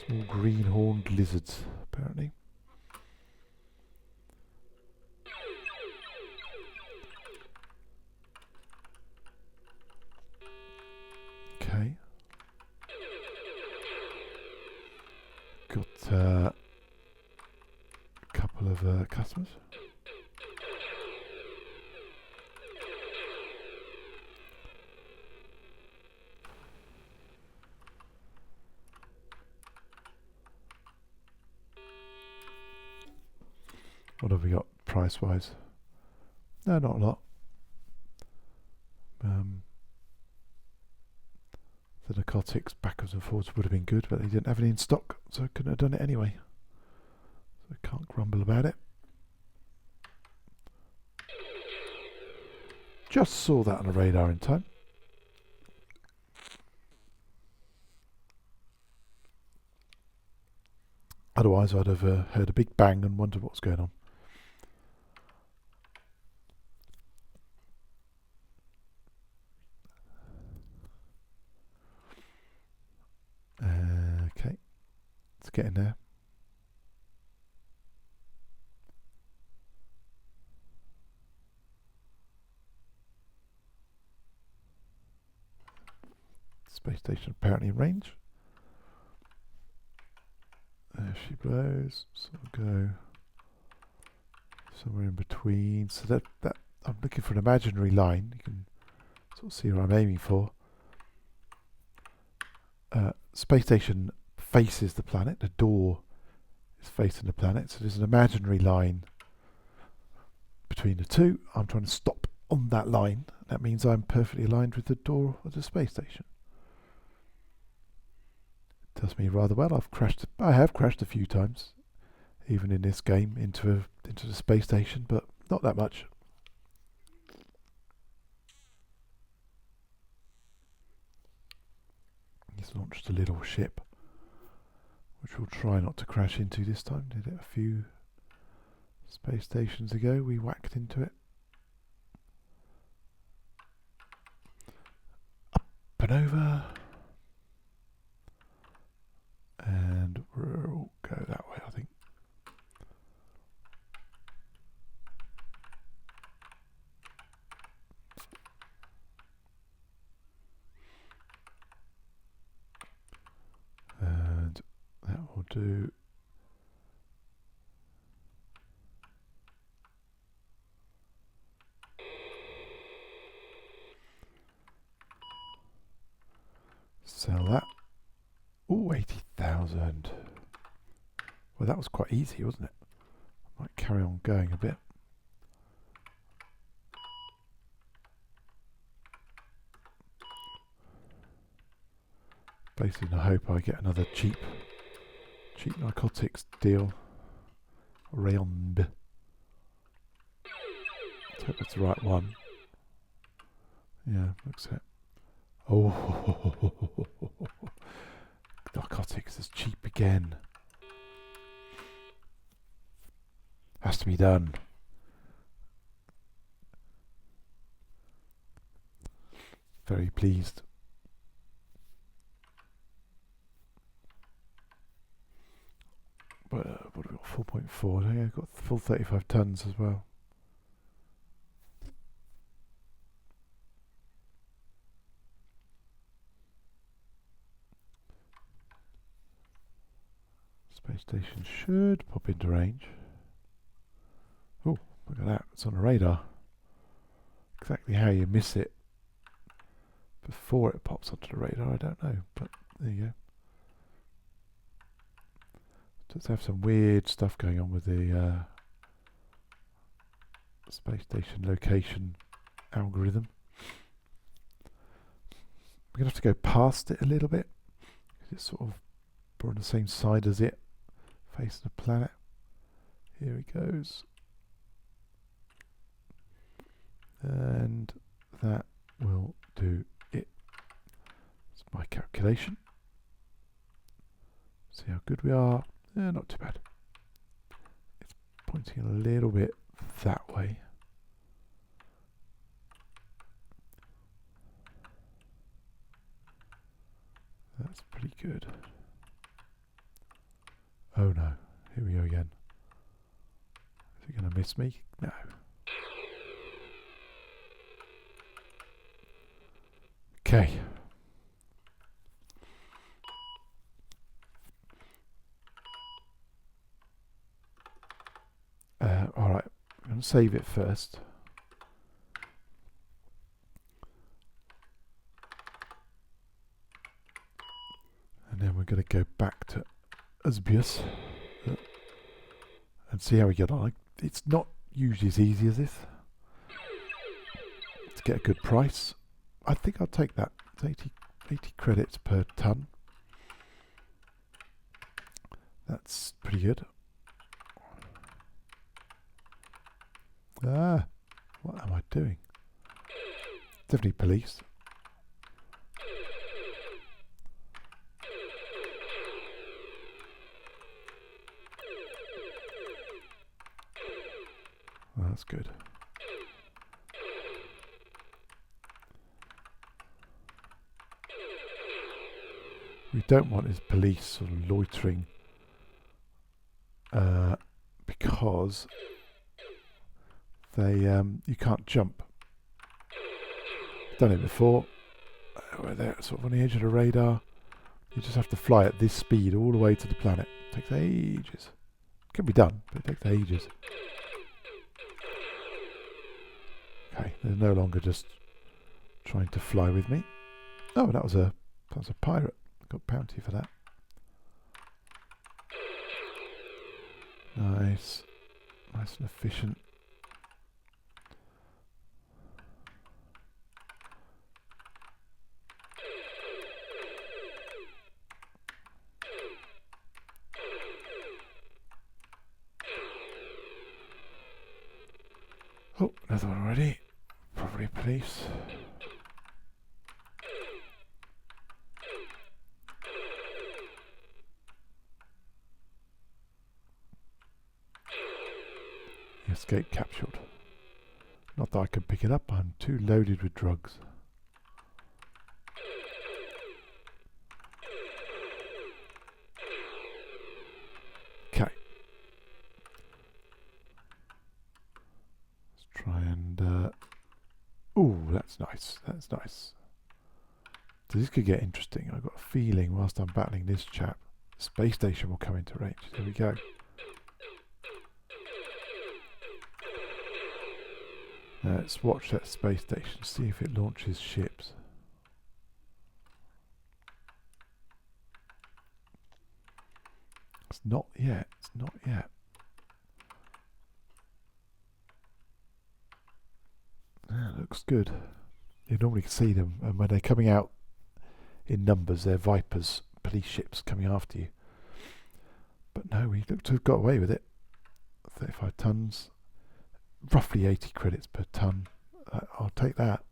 Small green-horned lizards, apparently. Okay. Got of customers. What have we got price-wise? No, not a lot. The narcotics backwards and forwards would have been good, but they didn't have any in stock, so I couldn't have done it anyway. So I can't grumble about it. Just saw that on the radar in time. Otherwise, I'd have heard a big bang and wondered what's going on. Okay, let's get in there. Space station apparently in range. There she blows. So we'll go somewhere in between. So that I'm looking for an imaginary line. You can sort of see where I'm aiming for. Space station faces the planet. The door is facing the planet. So there's an imaginary line between the two. I'm trying to stop on that line. That means I'm perfectly aligned with the door of the space station. It does me rather well. I have crashed a few times, even in this game, into the space station, but not that much. He's launched a little ship, which we'll try not to crash into this time. Did it a few space stations ago. We whacked into it. Up and over. And we'll go that way, I think. And that will do. Sell that. Ooh, 80,000. Well, that was quite easy, wasn't it? I might carry on going a bit. Basically, in the hope I get another cheap narcotics deal. Round. Let's hope that's the right one. Yeah, looks it. Oh, narcotics is cheap again. Has to be done. Very pleased. But what have we got? 4.4. I think I've got full 35 tons as well. Space station should pop into range. Oh, look at that. It's on the radar. Exactly how you miss it before it pops onto the radar, I don't know. But there you go. Does have some weird stuff going on with the space station location algorithm. We're going to have to go past it a little bit, because it's sort of we're on the same side as it, facing the planet. Here he goes. And that will do it. That's my calculation. See how good we are. Not too bad. It's pointing a little bit that way. That's pretty good. Oh no, here we go again. Is it going to miss me? No. Okay. going to save it first. And then we're going to go back to Asbius and see how we get on. It's not usually as easy as this to get a good price. I think I'll take that. It's 80 credits per ton. That's pretty good. Ah, what am I doing? Definitely police. Well, that's good. We don't want is police sort of loitering because they you can't jump. Done it before. Where they're sort of on the edge of the radar. You just have to fly at this speed all the way to the planet. It takes ages. Can be done, but it takes ages. Okay, they're no longer just trying to fly with me. Oh, that was a pirate. Got bounty for that. Nice. Nice and efficient. Oh, another one already. Probably police. Escape captured. Not that I can pick it up, I'm too loaded with drugs. Okay. Let's try and ooh, that's nice. That's nice. So this could get interesting. I've got a feeling whilst I'm battling this chap, the space station will come into range. There we go. Let's watch that space station, see if it launches ships. It's not yet, it's not yet. That looks good. You normally see them, and when they're coming out in numbers, they're Vipers, police ships coming after you. But no, we look to have got away with it. 35 tons. Roughly 80 credits per ton. I'll take that.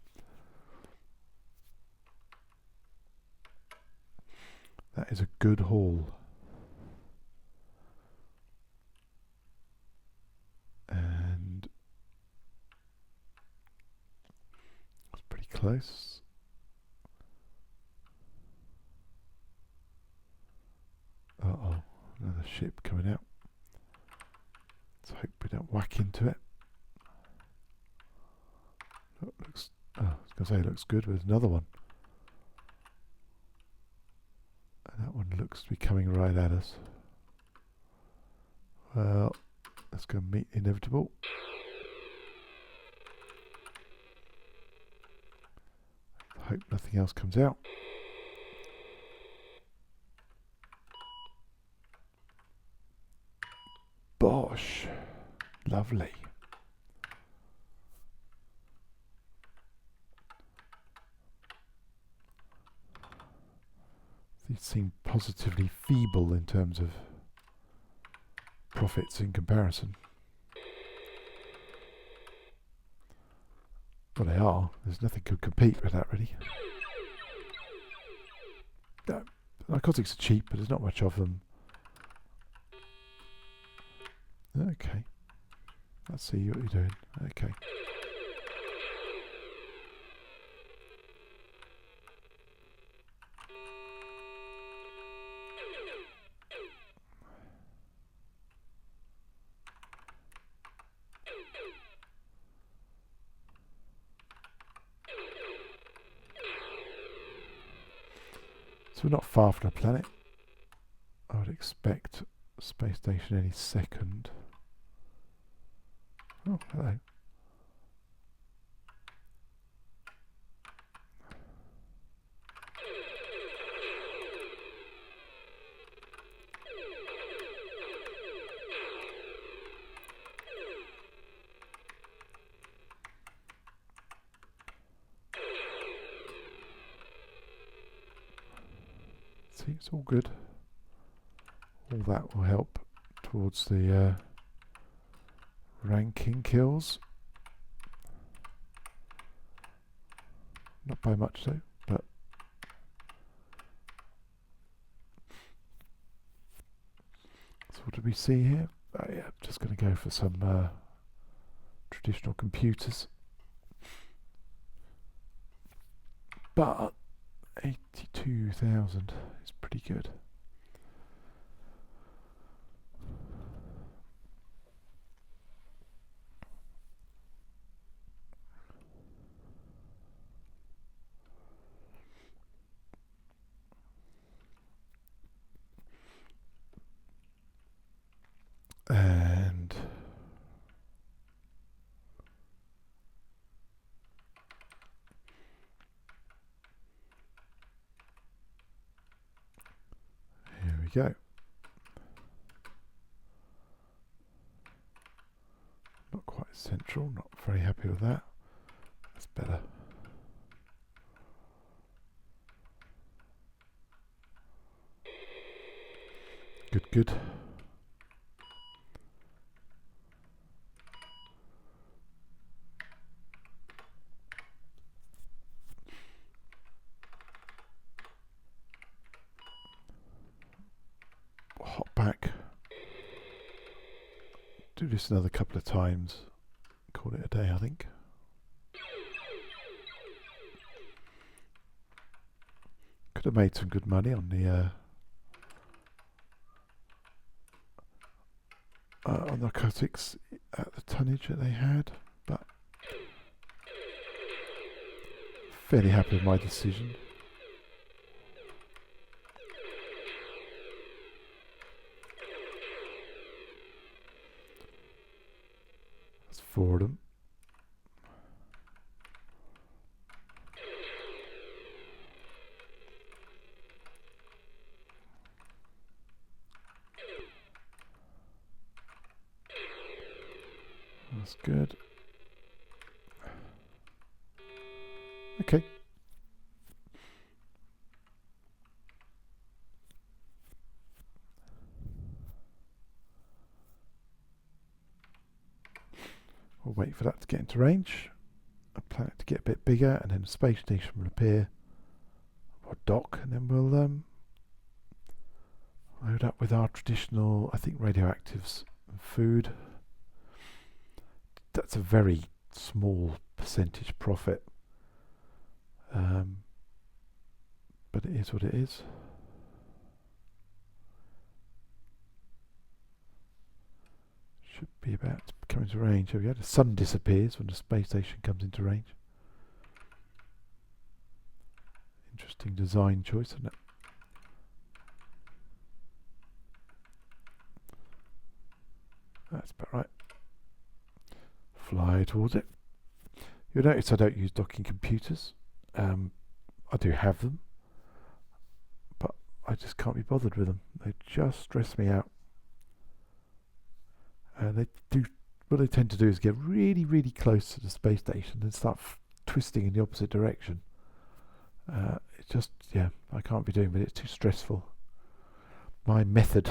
That is a good haul. And it's pretty close. Uh-oh, another ship coming out. Let's hope we don't whack into it. Looks, oh, I was going to say it looks good, but there's another one. And that one looks to be coming right at us. Well, let's go meet the inevitable. Hope nothing else comes out. Bosh. Lovely. These seem positively feeble in terms of profits in comparison. Well, they are. There's nothing could compete with that, really. Narcotics are cheap, but there's not much of them. Okay. Let's see what you're doing. Okay. So we're not far from the planet. I would expect a space station any second. Oh, hello. See, it's all good. All that will help towards the ranking kills. Not by much though, but so what did we see here? Oh yeah, just going to go for some traditional computers. But 82,000 is pretty good. And here we go. Not quite central, not very happy with that. That's better. Good, good. Hop back. Do this another couple of times. Call it a day, I think. Could have made some good money on the narcotics at the tonnage that they had, but fairly happy with my decision. That's 4 of them. That's good. Okay. We'll wait for that to get into range. I plan it to get a bit bigger, and then the space station will appear, or dock, and then we'll load up with our traditional, I think, radioactives and food. That's a very small percentage profit, but it is what it is. Should be about to come into range. Here we go. The sun disappears when the space station comes into range. Interesting design choice, isn't it? That's about right. Fly towards it. You'll notice I don't use docking computers. I do have them, but I just can't be bothered with them. They just stress me out. And they do. What they tend to do is get really, really close to the space station and start twisting in the opposite direction. It's just, yeah, I can't be doing it. It's too stressful. My method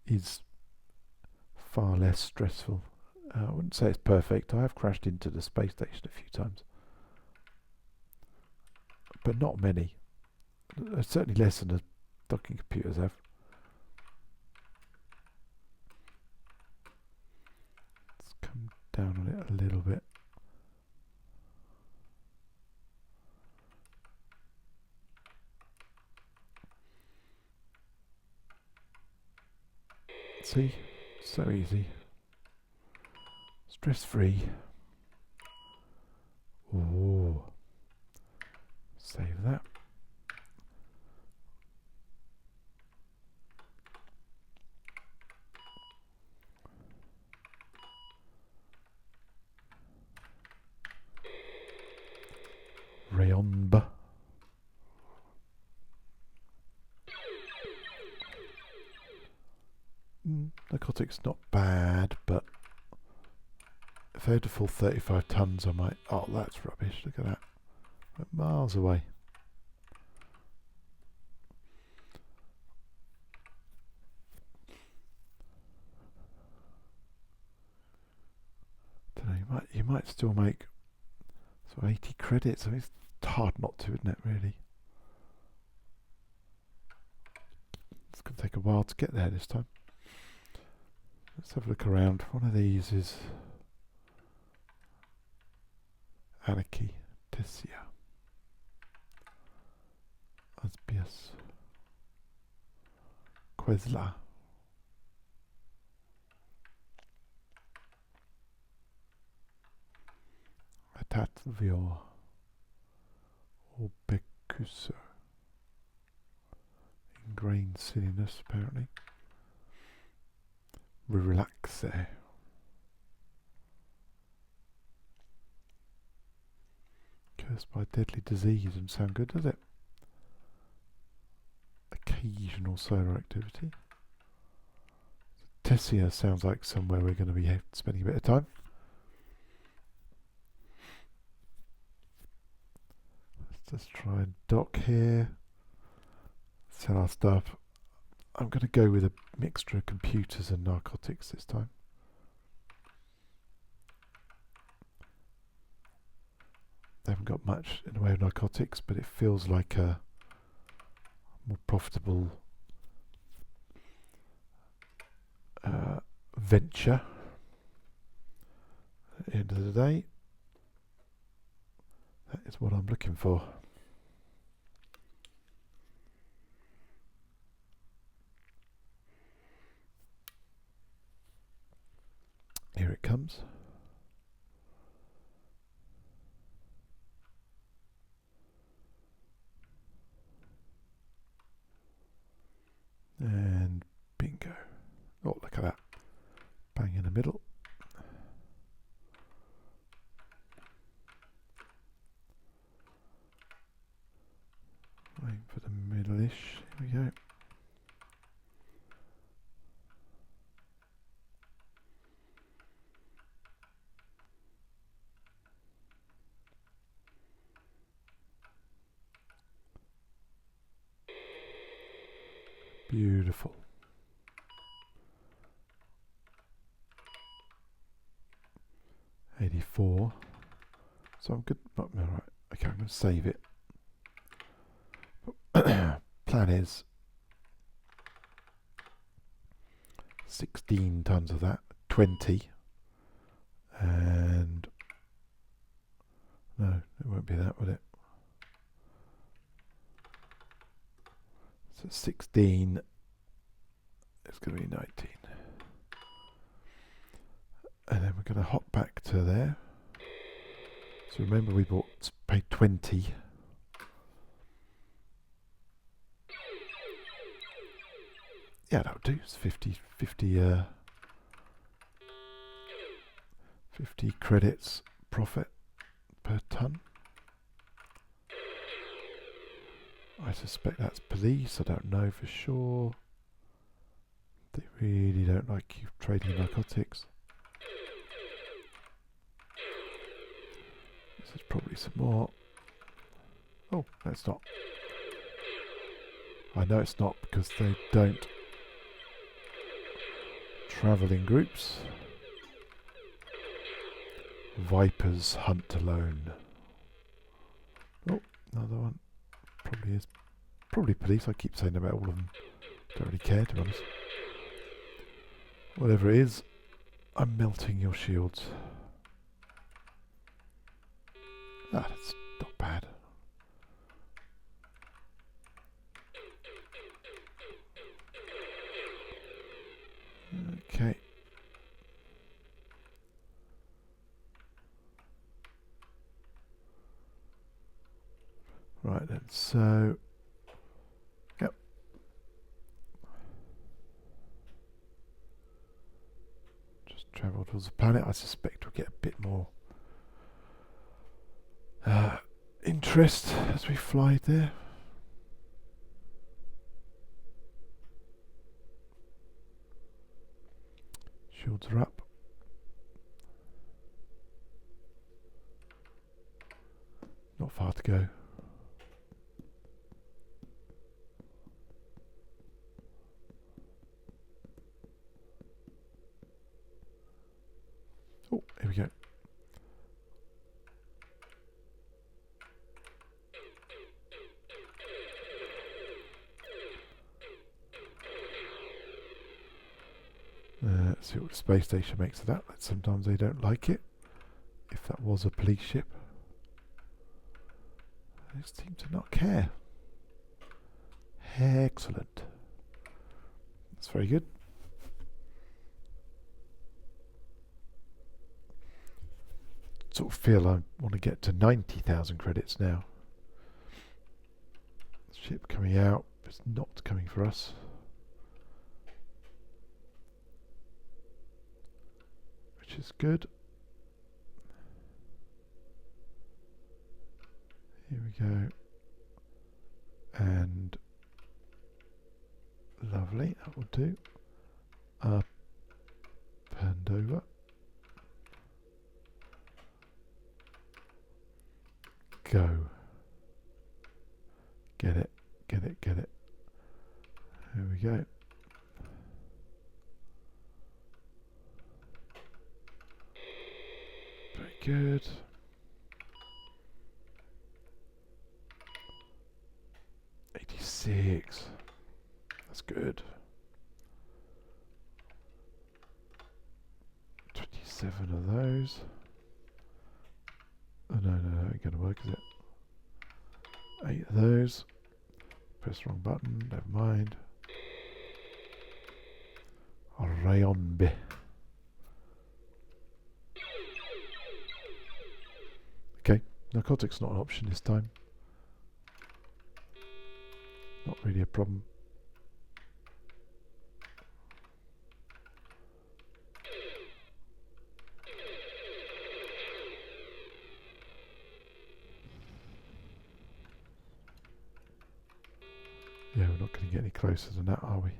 is far less stressful. I wouldn't say it's perfect. I have crashed into the space station a few times, but not many. Certainly less than the docking computers have. Let's come down on it a little bit. See? So easy. Stress free. Oh. Save that. Rayonba. Narcotics not bad, but if I had to full 35 tons I might... Oh, that's rubbish, look at that. We're miles away. You might still make sort of 80 credits. I mean, it's hard not to, isn't it, really? It's going to take a while to get there this time. Let's have a look around. One of these is Anarchy, Tessia, Asbius, Quesla, Atatvio, or Bekuso. Ingrained silliness, apparently. Relaxe. Cursed by deadly disease, doesn't sound good, does it? Occasional solar activity. Tessia sounds like somewhere we're going to be spending a bit of time. Let's just try and dock here. Sell our stuff. I'm going to go with a mixture of computers and narcotics this time. They haven't got much in the way of narcotics, but it feels like a more profitable venture at the end of the day. That is what I'm looking for. Here it comes. And bingo. Oh, look at that. Bang in the middle. Waiting for the middle-ish. Here we go. Beautiful. $84. So I'm good. Oh, all right. Okay, I'm going to save it. Plan is 16 tons of that, 20, and no, it won't be that, will it? So 16, it's going to be 19. And then we're going to hop back to there. So remember we paid 20. Yeah, that'll do. It's 50 credits profit per ton. I suspect that's police. I don't know for sure. They really don't like you trading narcotics. This is probably some more. Oh, no, it's not. I know it's not because they don't travel in groups. Vipers hunt alone. Oh, another one. Probably is. Probably police. I keep saying about all of them. Don't really care, to be honest. Whatever it is, I'm melting your shields. Ah, that's not bad. Okay. Right then, so yep. Just travel towards the planet. I suspect we'll get a bit more intrigue interest as we fly there. Shields are up. Not far to go. Oh, here we go. Let's see what the space station makes of that. Sometimes they don't like it. If that was a police ship. They seem to not care. Excellent. That's very good. Sort of feel I want to get to 90,000 credits now. Ship coming out. It's not coming for us. Which is good. Here we go. And lovely, that will do. Up and over. Go. Get it, get it, get it. Here we go. Very good. 86. That's good. 27 of those. Oh no, ain't gonna work, is it? 8 of those. Press the wrong button, never mind. Rayonbe. Okay, narcotics not an option this time. Not really a problem. Yeah, we're not going to get any closer than that, are we?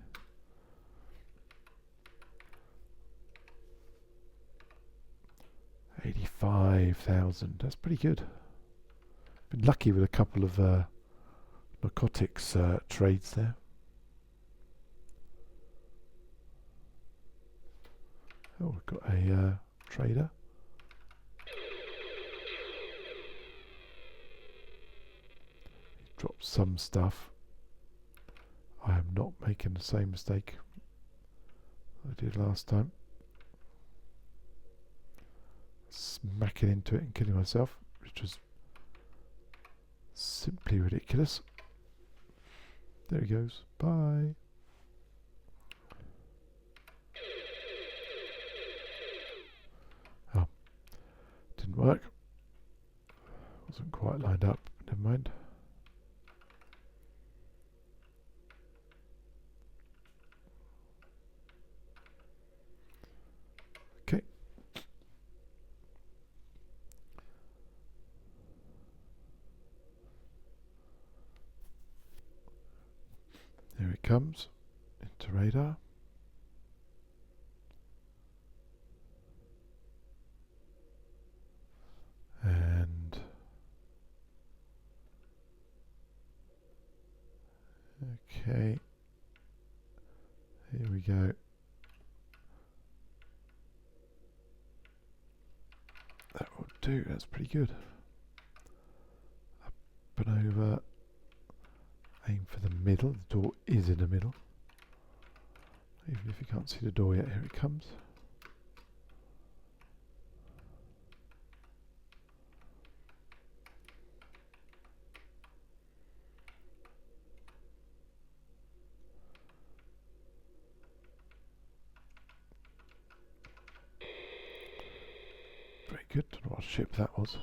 $85,000. That's pretty good. Been lucky with a couple of narcotics trades there. Oh, we've got a trader. He dropped some stuff. I am not making the same mistake I did last time. Smacking into it and killing myself, which was simply ridiculous. There he goes. Bye. Oh, didn't work. Wasn't quite lined up. Never mind. Okay. There it comes into radar. And okay, here we go. That will do, that's pretty good. Up and over. Aim for the middle. The door is in the middle. Even if you can't see the door yet, here it comes. Very good. Don't know what ship that was.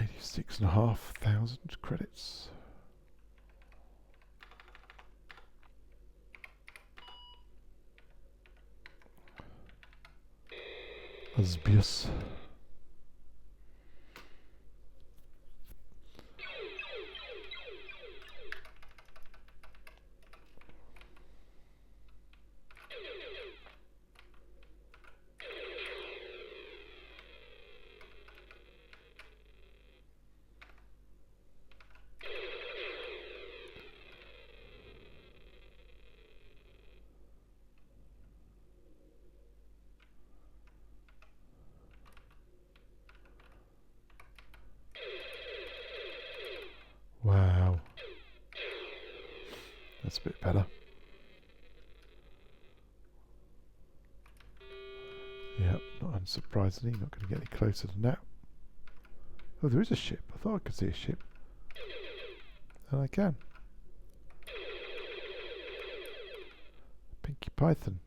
86,500 credits. Asbius. That's a bit better. Yep, not unsurprisingly, not going to get any closer than that. Oh, there is a ship. I thought I could see a ship. And I can. Pinky Python.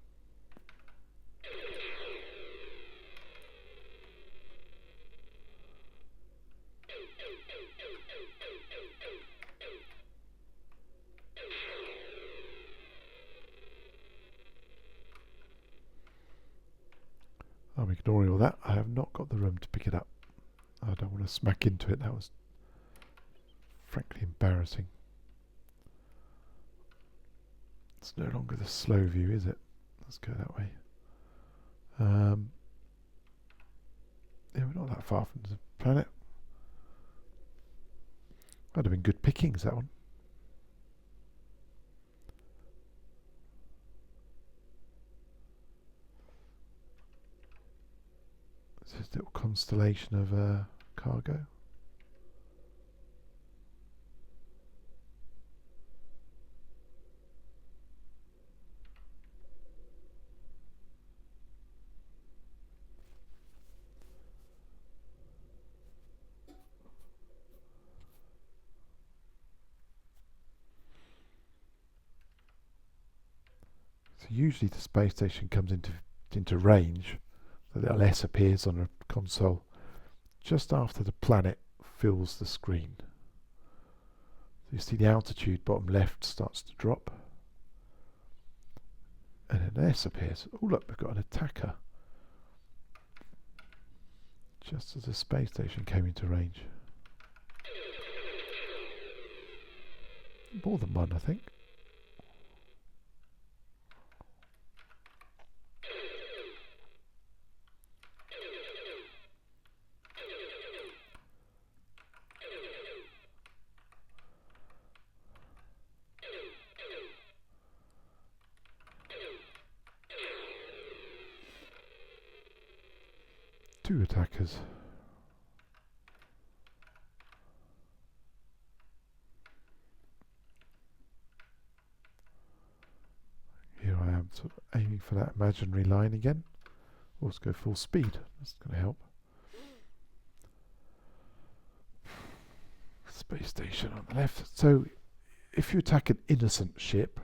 I'm ignoring all that. I have not got the room to pick it up. I don't want to smack into it. That was frankly embarrassing. It's no longer the slow view, is it? Let's go that way. Yeah, we're not that far from the planet. That'd have been good pickings, that one. It's this little constellation of cargo. So usually the space station comes into range. The little S appears on a console just after the planet fills the screen. So you see the altitude bottom left starts to drop, and an S appears. Oh look, we've got an attacker just as the space station came into range. More than one, I think. Two attackers. Here I am sort of aiming for that imaginary line again. Let's go full speed. That's going to help. Space station on the left. So if you attack an innocent ship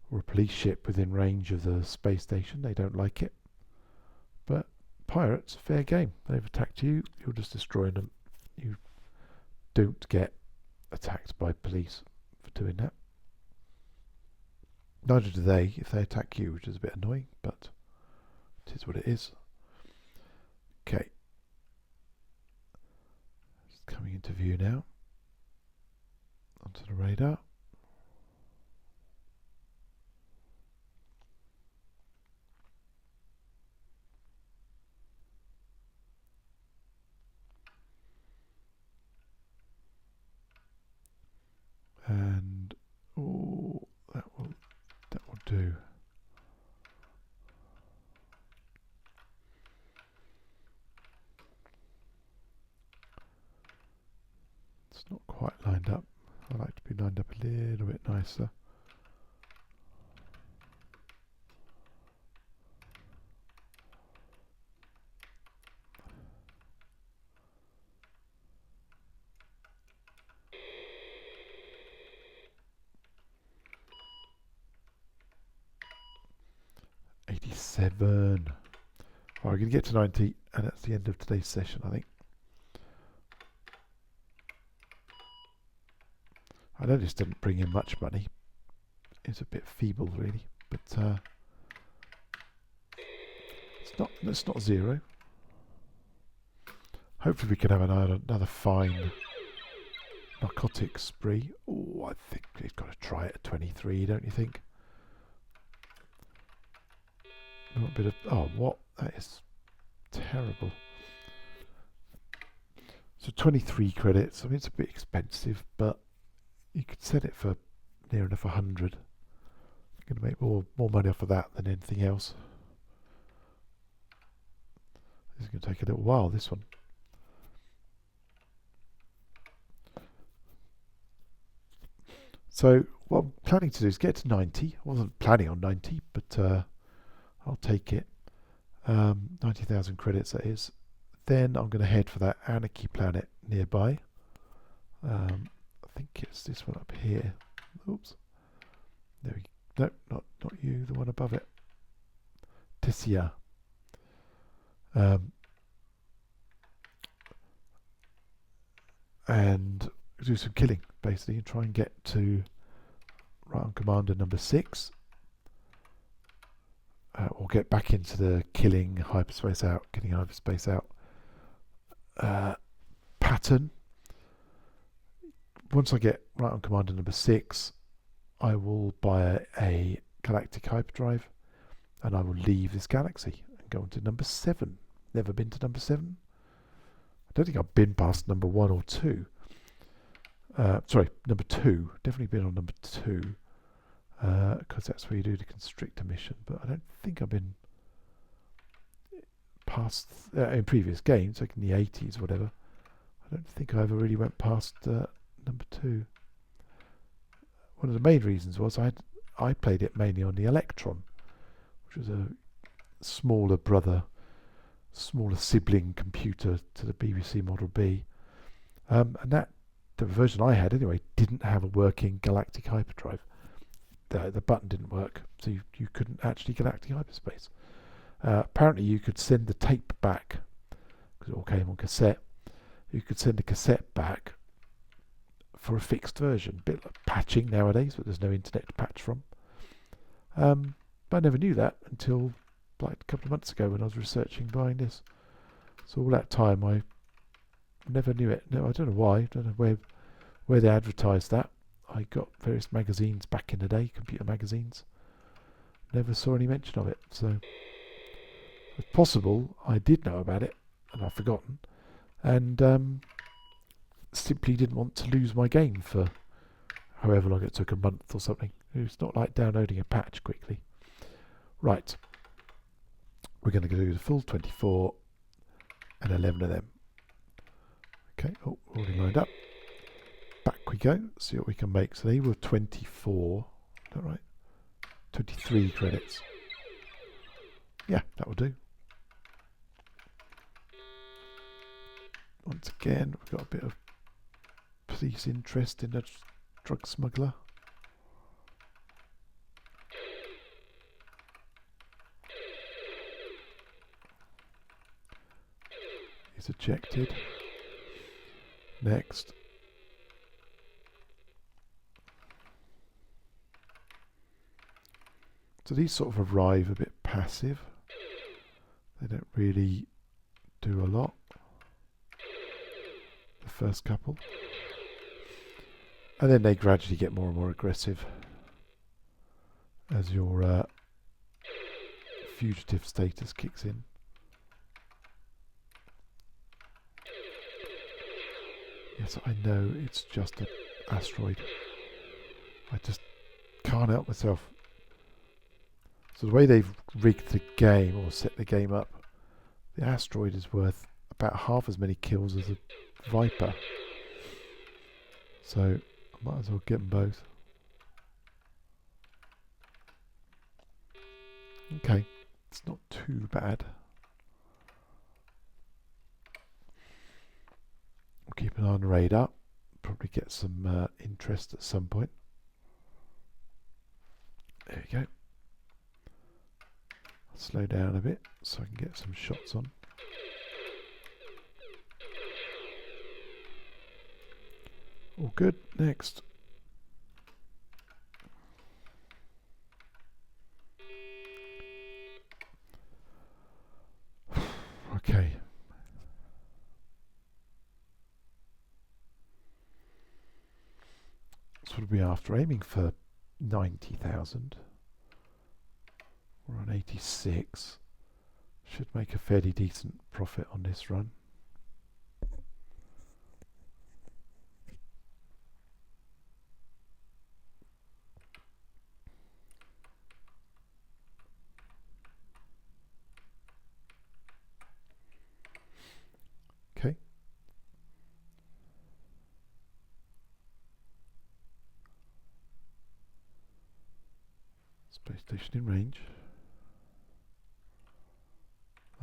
or a police ship within range of the space station, they don't like it. But pirates, fair game. They've attacked you, you're just destroying them. You don't get attacked by police for doing that. Neither do they if they attack you, which is a bit annoying, but it is what it is. Okay. It's coming into view now. Onto the radar. And oh, that will do. It's not quite lined up. I like to be lined up a little bit nicer. Right, we're going to get to 90, and that's the end of today's session, I think. I know this didn't bring in much money. It's a bit feeble, really, but it's not zero. Hopefully we can have another fine narcotics spree. Oh, I think we've got to try it at 23, don't you think? A little bit of, oh, what? That is terrible. So 23 credits. I mean, it's a bit expensive, but you could set it for near enough 100. You're going to make more money off of that than anything else. This is going to take a little while, this one. So what I'm planning to do is get to 90. I wasn't planning on 90, but I'll take it. 90,000 credits, that is. Then I'm going to head for that Anarchy planet nearby. I think it's this one up here. Oops. There we go. No, not you, the one above it. Tissia. And do some killing, basically, and try and get to Right on Commander number 6. Or get back into the killing hyperspace out pattern. Once I get Right on Commander number 6, I will buy a galactic hyperdrive, and I will leave this galaxy and go on to number 7. Never been to number 7. I don't think I've been past number 1 or 2. Sorry, number 2. Definitely been on number 2. Because that's where you do the constrictor mission. But I don't think I've been past, in previous games, like in the 80s or whatever. I don't think I ever really went past number 2. One of the main reasons was I played it mainly on the Electron, which was a smaller sibling computer to the BBC Model B. And that, the version I had anyway, didn't have a working galactic hyperdrive. The button didn't work, so you couldn't actually galactic hyperspace. Apparently you could send the tape back, because it all came on cassette. You could send a cassette back for a fixed version, a bit like patching nowadays, but there's no internet to patch from. But I never knew that until like a couple of months ago when I was researching buying this. So all that time I never knew it. No, I don't know why. I don't know where they advertised that. I got various magazines back in the day, computer magazines. Never saw any mention of it. So it's possible I did know about it and I've forgotten, and simply didn't want to lose my game for however long it took, a month or something. It's not like downloading a patch quickly. Right. We're going to do the full 24 and 11 of them. Okay, oh, already lined up. Back we go, see what we can make. So they were 24, is that right? 23 credits. Yeah, that will do. Once again, we've got a bit of police interest in a drug smuggler. He's ejected. Next. So these sort of arrive a bit passive. They don't really do a lot. The first couple. And then they gradually get more and more aggressive as your fugitive status kicks in. Yes, I know it's just an asteroid. I just can't help myself. So the way they've rigged the game or set the game up, the asteroid is worth about half as many kills as a Viper. So I might as well get them both. Okay, it's not too bad. We'll keep an eye on the radar. Probably get some interest at some point. There we go. I'll slow down a bit so I can get some shots on. All good. Next. Okay. So what are we after? Aiming for 90,000. We're on 86. Should make a fairly decent profit on this run. Okay. Space station in range.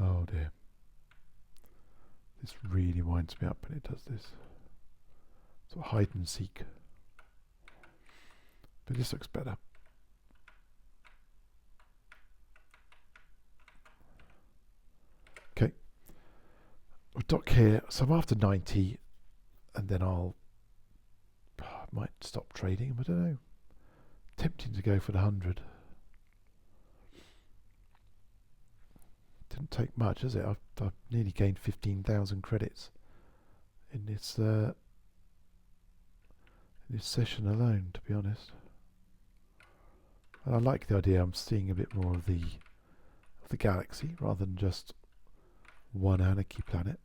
Oh dear. This really winds me up when it does this. Sort of hide and seek. But this looks better. Okay. We'll dock here. So I'm after 90 and then I might stop trading. I don't know. Tempting to go for the 100. Didn't take much, has it? I've nearly gained 15,000 credits in this session alone, to be honest. And I like the idea I'm seeing a bit more of the galaxy rather than just one anarchy planet.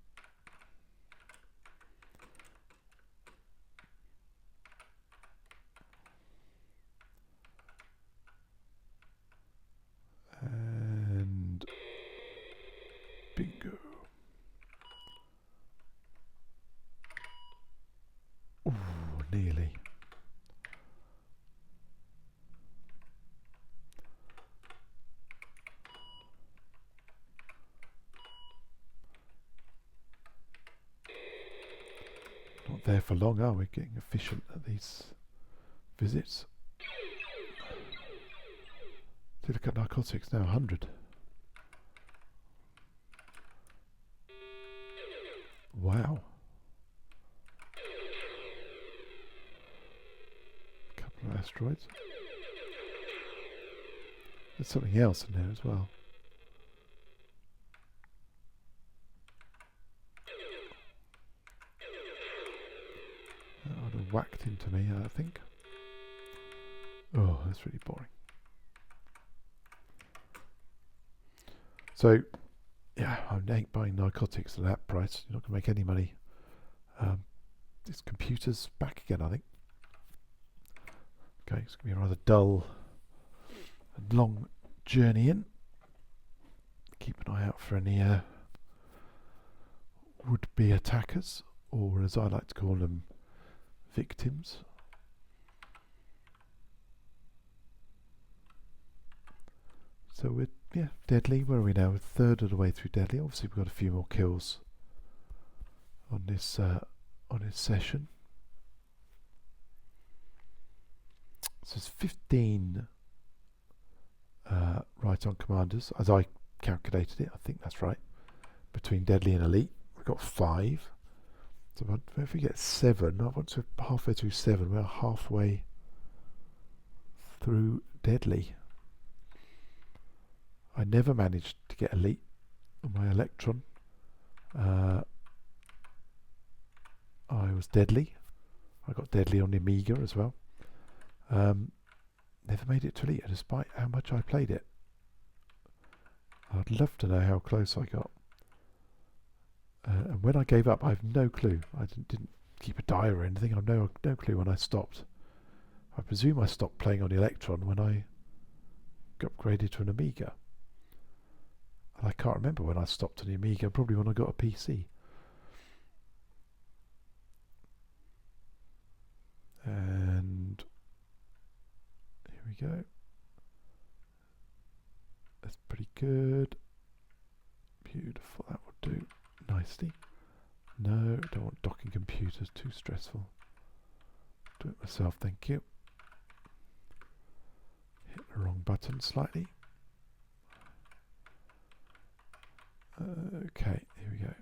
And bingo. Ooh, nearly. Not there for long, are we? Getting efficient at these visits. Look at narcotics now, 100. Wow. Couple of asteroids. There's something else in there as well. That would have whacked into me, I think. Oh, that's really boring. So, yeah, I ain't buying narcotics at that price. You're not going to make any money. This computer's back again, I think. Okay, it's going to be a rather dull and long journey in. Keep an eye out for any would-be attackers, or as I like to call them, victims. So we're deadly. Where are we now? We're a third of the way through deadly. Obviously we've got a few more kills on this session. So it's 15 right on commanders, as I calculated it. I think that's right. Between deadly and elite, we've got 5. So if we get 7, I want to halfway through 7. We're halfway through deadly. I never managed to get elite on my Electron. I was deadly. I got deadly on the Amiga as well. Never made it to elite despite how much I played it. I'd love to know how close I got. And when I gave up, I have no clue. I didn't keep a diary or anything. I have no clue when I stopped. I presume I stopped playing on the Electron when I got upgraded to an Amiga. And I can't remember when I stopped on the Amiga, probably when I got a PC. And here we go. That's pretty good. Beautiful, that will do nicely. No, don't want docking computers, too stressful. Do it myself, thank you. Hit the wrong button slightly. Okay, here we go.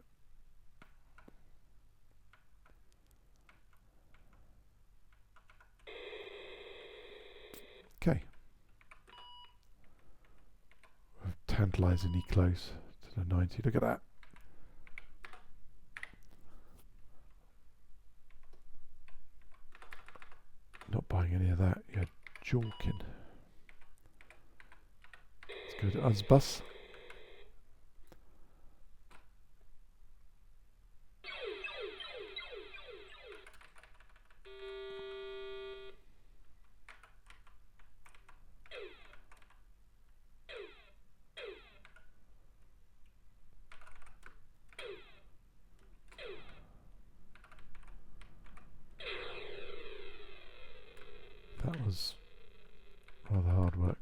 Okay. We're tantalisingly close to the 90. Look at that. Not buying any of that. You're joking. Let's go to Uzbus. That was rather hard work.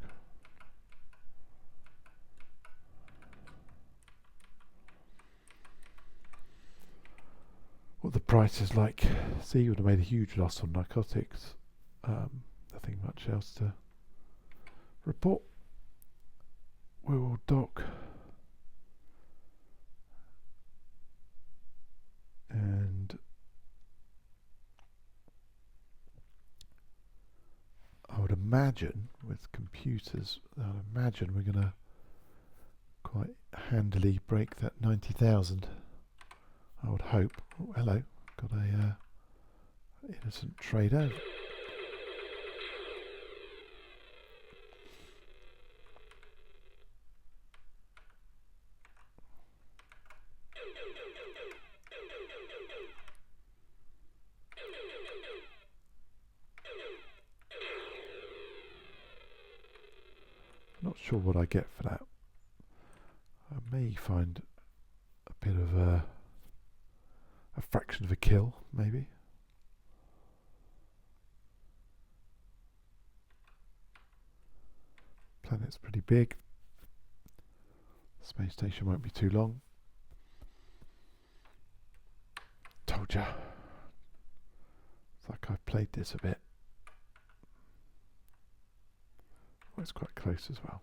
what the price is like. See, you would have made a huge loss on narcotics. Nothing much else to report. We will dock. And I would imagine with computers, we're going to quite handily break that 90,000. I would hope. Oh, hello, got a innocent trader. Not sure what I get for that. I may find a bit of a fraction of a kill, maybe. Planet's pretty big. Space station won't be too long. Told ya. It's like I've played this a bit. Oh, it's quite close as well.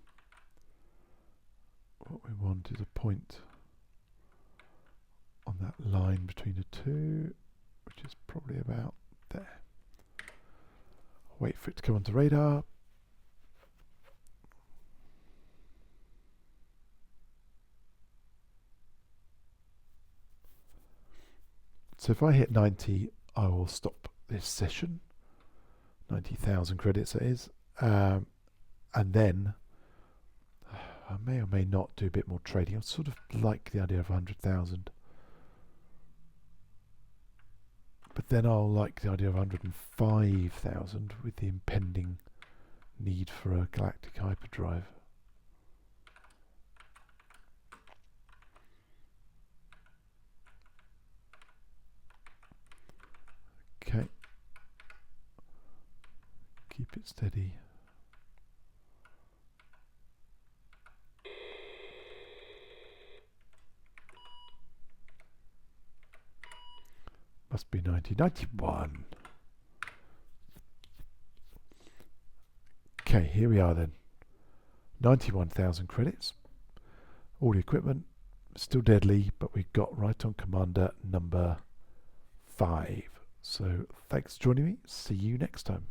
What we want is a point on that line between the two, which is probably about there. I'll wait for it to come onto radar. So if I hit 90, I will stop this session. 90,000 credits it is. And then I may or may not do a bit more trading. I sort of like the idea of 100,000. But then I'll like the idea of 105,000 with the impending need for a galactic hyperdrive. Okay. Keep it steady. Must be 1991. Okay, here we are then. 91,000 credits. All the equipment, still deadly, but we've got right on commander number 5. So thanks for joining me. See you next time.